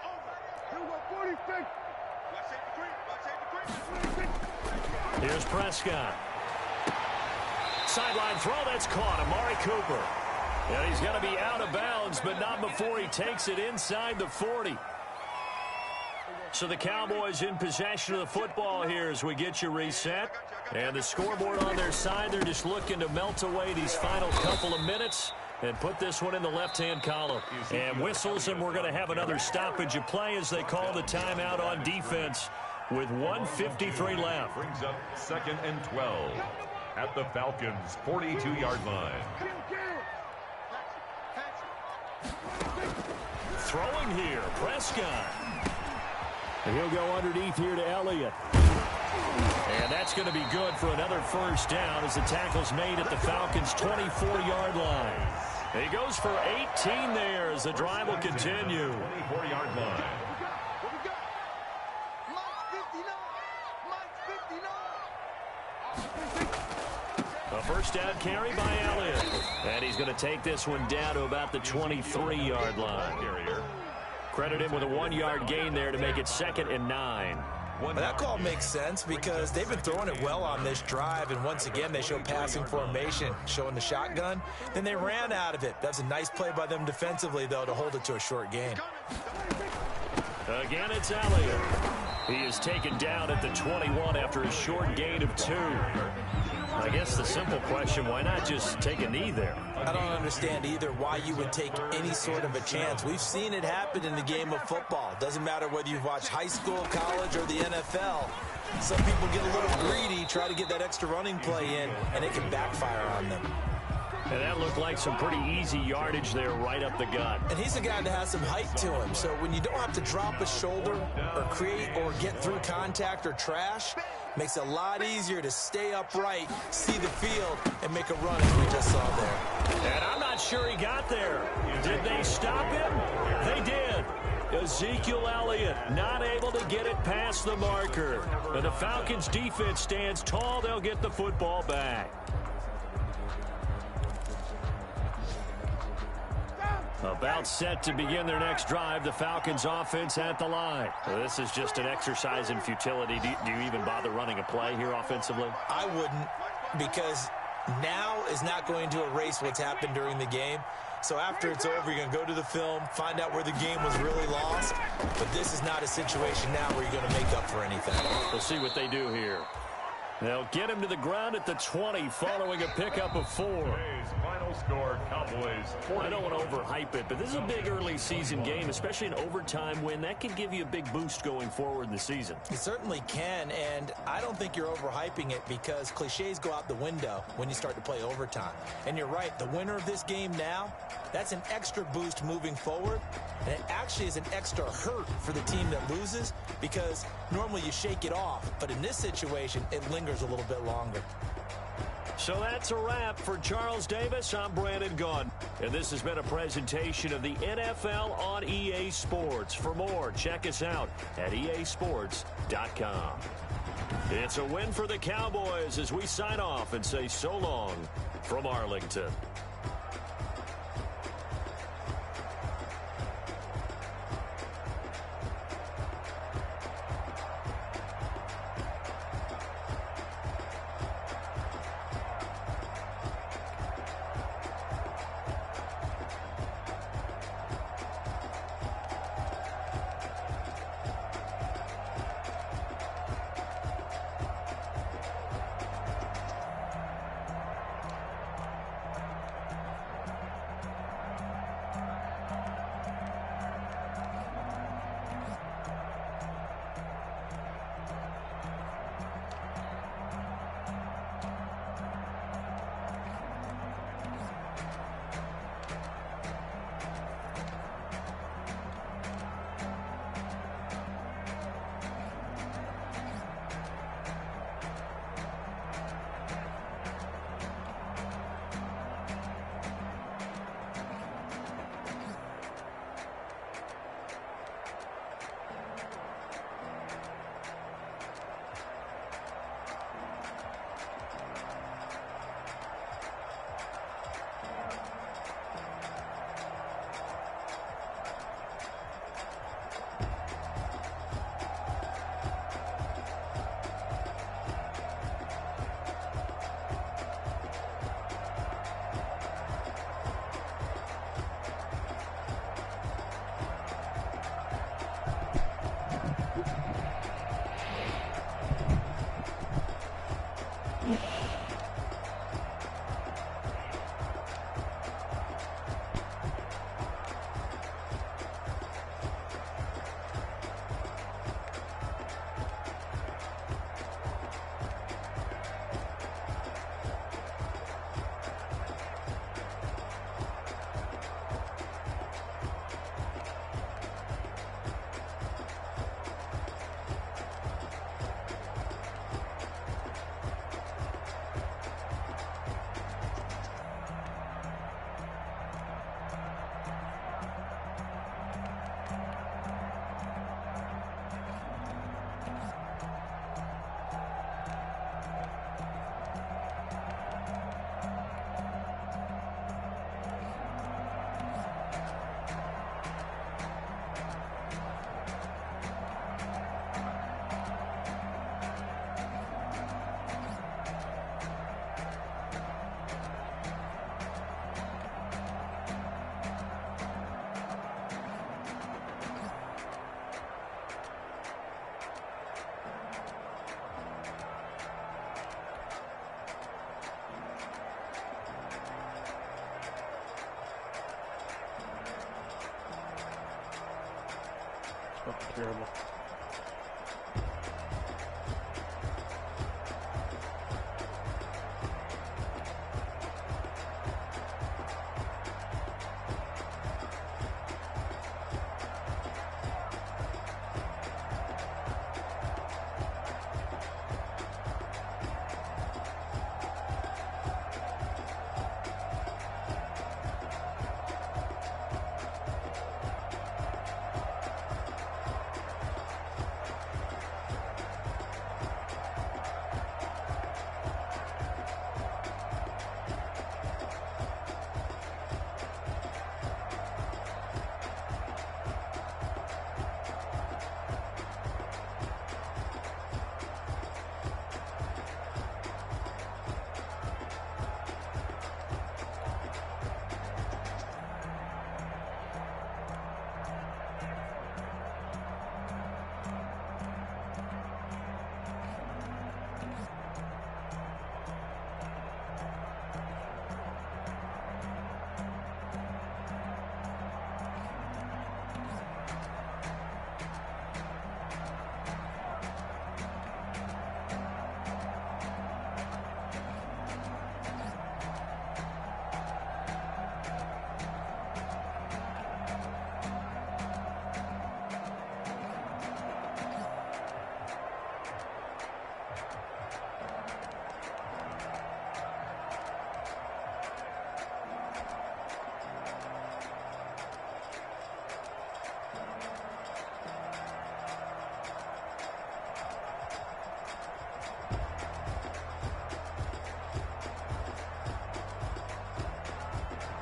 Here's Prescott. Sideline throw, that's caught. Amari Cooper. And he's going to be out of bounds, but not before he takes it inside the 40. So the Cowboys in possession of the football here as we get you reset. And the scoreboard on their side, they're just looking to melt away these final couple of minutes and put this one in the left-hand column. And whistles, and we're going to have another stoppage of play as they call the timeout on defense with 1:53 left. Brings up 2nd and 12 at the Falcons' 42-yard line. Throwing here, Prescott. And he'll go underneath here to Elliott. And that's going to be good for another 1st down as the tackle's made at the Falcons' 24-yard line. He goes for 18 there as the drive will continue. 24-yard line. A 1st down carry by Elliott. And he's going to take this one down to about the 23-yard line. Credit him with a 1-yard gain there to make it 2nd and 9. Well, that call makes sense because they've been throwing it well on this drive, and once again they show passing formation, showing the shotgun. Then they ran out of it. That's a nice play by them defensively, though, to hold it to a short gain. Again, it's Elliott. He is taken down at the 21 after a short gain of 2. I guess the simple question, why not just take a knee there? I don't understand either why you would take any sort of a chance. We've seen it happen in the game of football. Doesn't matter whether you've watched high school, college, or the NFL. Some people get a little greedy, try to get that extra running play in, and it can backfire on them. And that looked like some pretty easy yardage there right up the gut. And he's a guy that has some height to him, so when you don't have to drop a shoulder or create or get through contact or trash, makes it a lot easier to stay upright, see the field, and make a run as we just saw there. And I'm not sure he got there. Did they stop him? They did. Ezekiel Elliott not able to get it past the marker. And the Falcons defense stands tall. They'll get the football back. About set to begin their next drive, the Falcons offense at the line. Well, this is just an exercise in futility. Do you even bother running a play here offensively? I wouldn't, because now is not going to erase what's happened during the game. So after it's over, you're going to go to the film, find out where the game was really lost. But this is not a situation now where you're going to make up for anything. We'll see what they do here. They'll get him to the ground at the 20 following a pickup of 4. Today's final score, Cowboys 40. I don't want to overhype it, but this is a big early season game, especially an overtime win. That can give you a big boost going forward in the season. It certainly can, and I don't think you're overhyping it because cliches go out the window when you start to play overtime. And you're right, the winner of this game now, that's an extra boost moving forward, and it actually is an extra hurt for the team that loses because normally you shake it off, but in this situation, it lingers a little bit longer. So that's a wrap for Charles Davis. I'm Brandon Gaudin, and this has been a presentation of the NFL on EA Sports. For more, check us out at easports.com. It's a win for the Cowboys as we sign off and say so long from Arlington. Oh, terrible.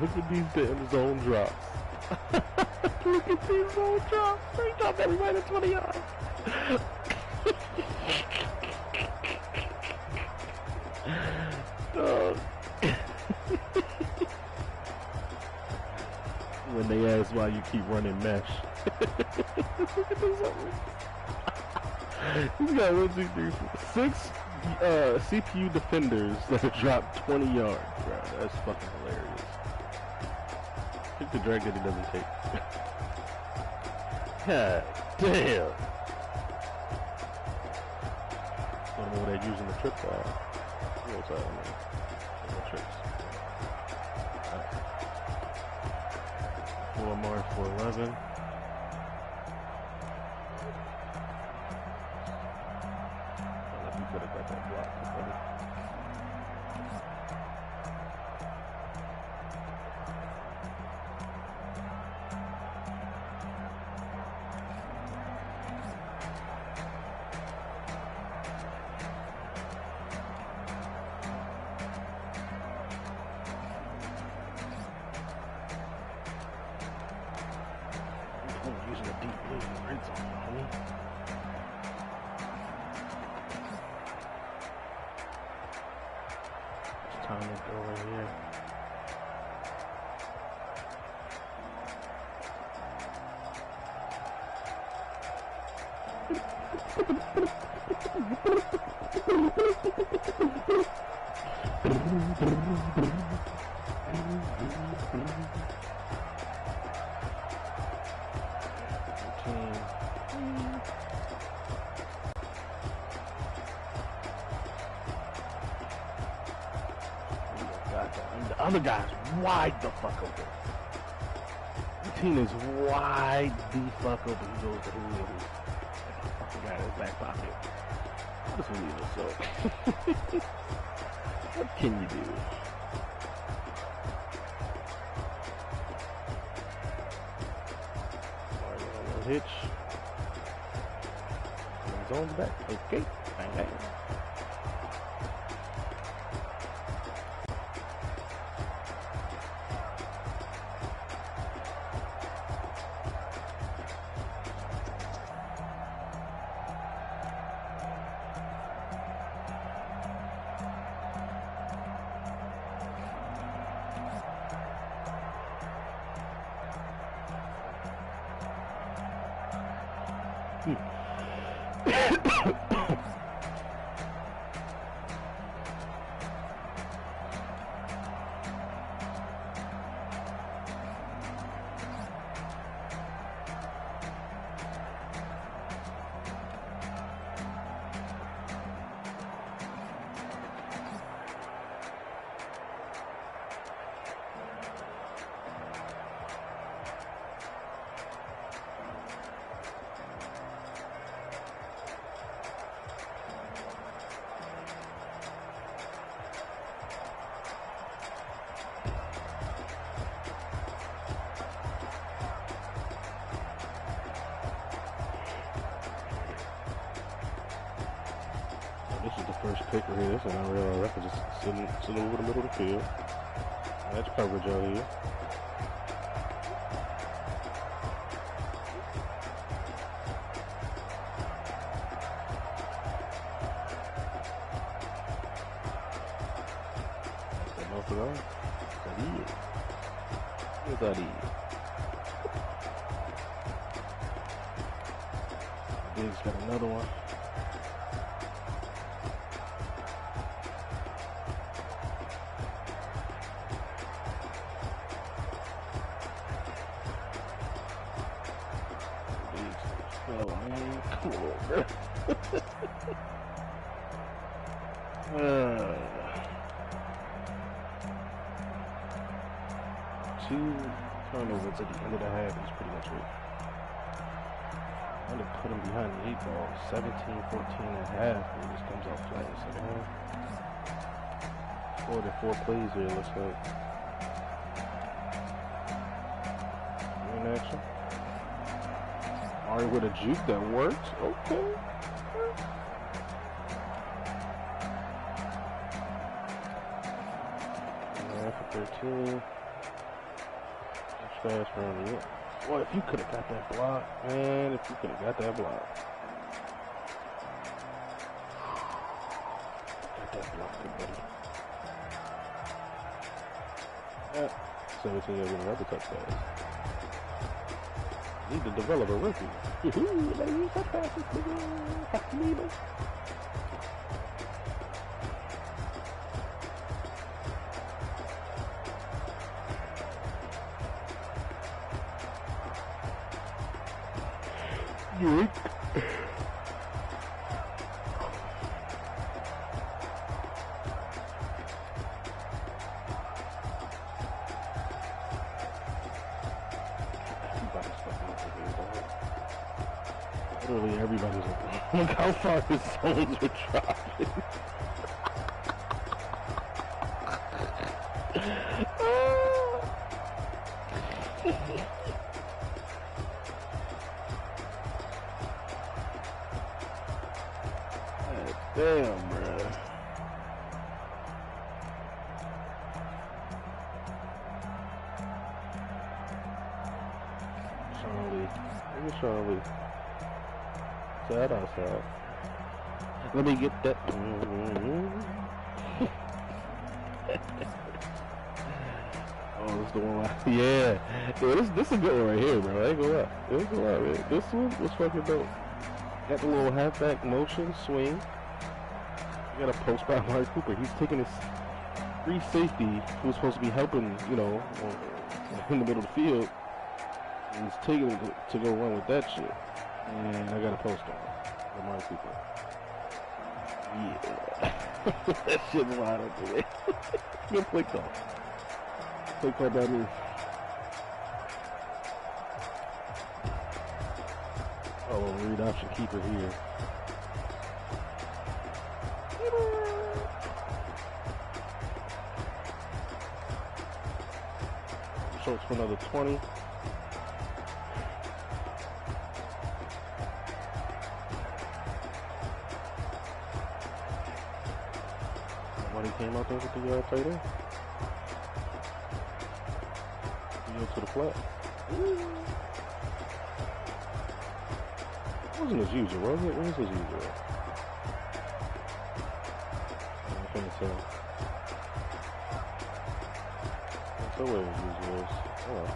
Look at these damn zone drops. Look at these zone drops. They dropped everybody to 20 yards. When they ask why you keep running mesh. Look at this. He's got 1, 2, 3, 4, 6 CPU defenders that have dropped 20 yards, bro. That's fucking hilarious. Pick the drag that he doesn't take. God damn. One more they're using the trip ball. What's that? No tricks. 4 more, 411. You could have got that block, buddy. Using a deep blue red zone, homie. It's time to go over here. The other guy's wide the fuck open. The team is wide the fuck open. He goes to Julio. Fucking guy in his back pocket. What is Julio so? What can you do? Alright, hitch. Zone's back. Okay. Bang, bang. This is the first pick right here, so I realize I could just sit over the middle of the field. That's coverage out here. Diggs got another one. Oh man, come on, bro. Two turnovers at the end of the half is pretty much it. I'm gonna put him behind the 8 ball. 17-14 and a half, and it just comes out flat in the second half. 4 to 4 plays here, looks like. In action. Alright, with a juke that works. Okay. For 13. fast run yet. Boy, if you could have got that block, man, if you could have got that block. Got that block, buddy. Yeah. 17 yards with another touchdown. Need to develop a rookie. You better use that passes, nigga. Fuck me, man. Yoink. Literally everybody's like, look how far his zones are dropping. Damn, bruh. Charlie. Side outside. Let me get that. Oh, this is the one. Yeah, this is a good one right here, bro. I ain't gonna lie. This is a lot, man. This one was fucking dope. Got the little halfback motion swing. You got a post by Amari Cooper. He's taking his free safety, who's supposed to be helping, you know, in the middle of the field. And he's taking him to go run with that shit. And I got a post on Amari Cooper. Yeah. That shit's wide open, man. Good play call. Play call by me. Oh, read option keeper here. Shorts for another 20. Nobody came out there with the tight end. He goes to the flat. It wasn't his usual, was it? It was his usual. I can't tell. That's the way his usual is. Oh.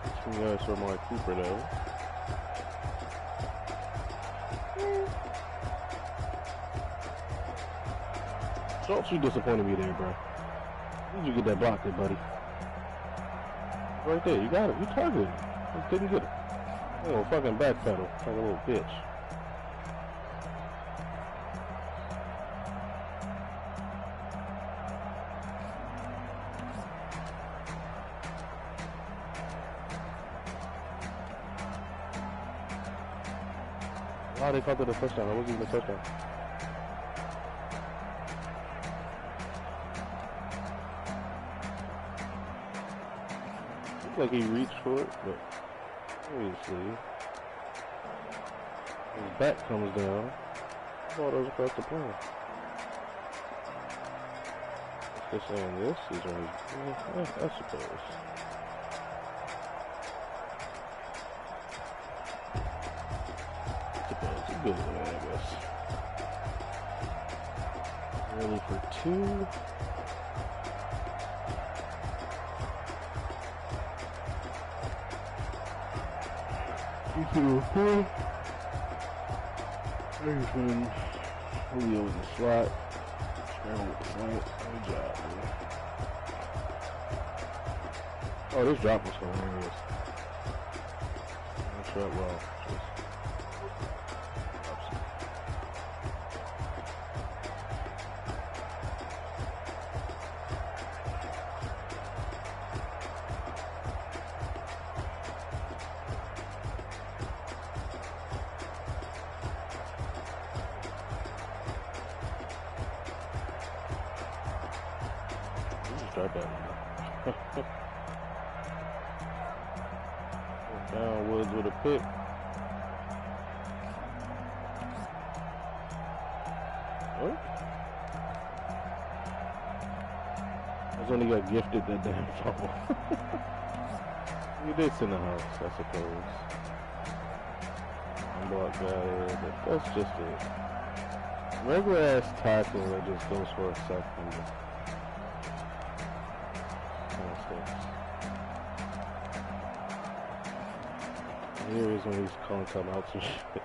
It's from the guys from Amari Cooper, though. Schultz, you disappointed me there, bro. Where did you get that block there, buddy? Right there, you got it. You targeted it. You didn't get it. Oh, fucking backpedal like a little bitch. Wow, they called it a touchdown. That wasn't even a touchdown. Looked like he reached for it, but obviously his back comes down. Ball goes across the plane. Just saying this is only, I suppose. It's a good one, I guess. Early for 2. To a 4. There's when Julio in the slot. Scramble with the slant. Good job, man. Oh, this drop was hilarious. Not sure well. Start that one. Down Woods with a pick. What? was when he got gifted that damn fumble. He did in the house, I suppose. Unblock guy, but that's just a regular ass tackle that just goes for a second. Here is when he's calling timeouts and shit. It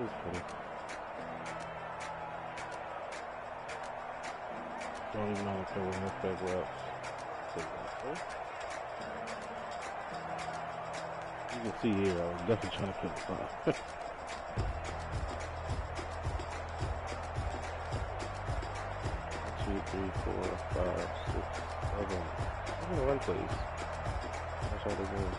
was funny. Don't even know if they were halfback routes. You can see here, I was definitely trying to kill the ball. 2, 3, 4, 5, 6, 7. I'm gonna run plays. That's all they're doing.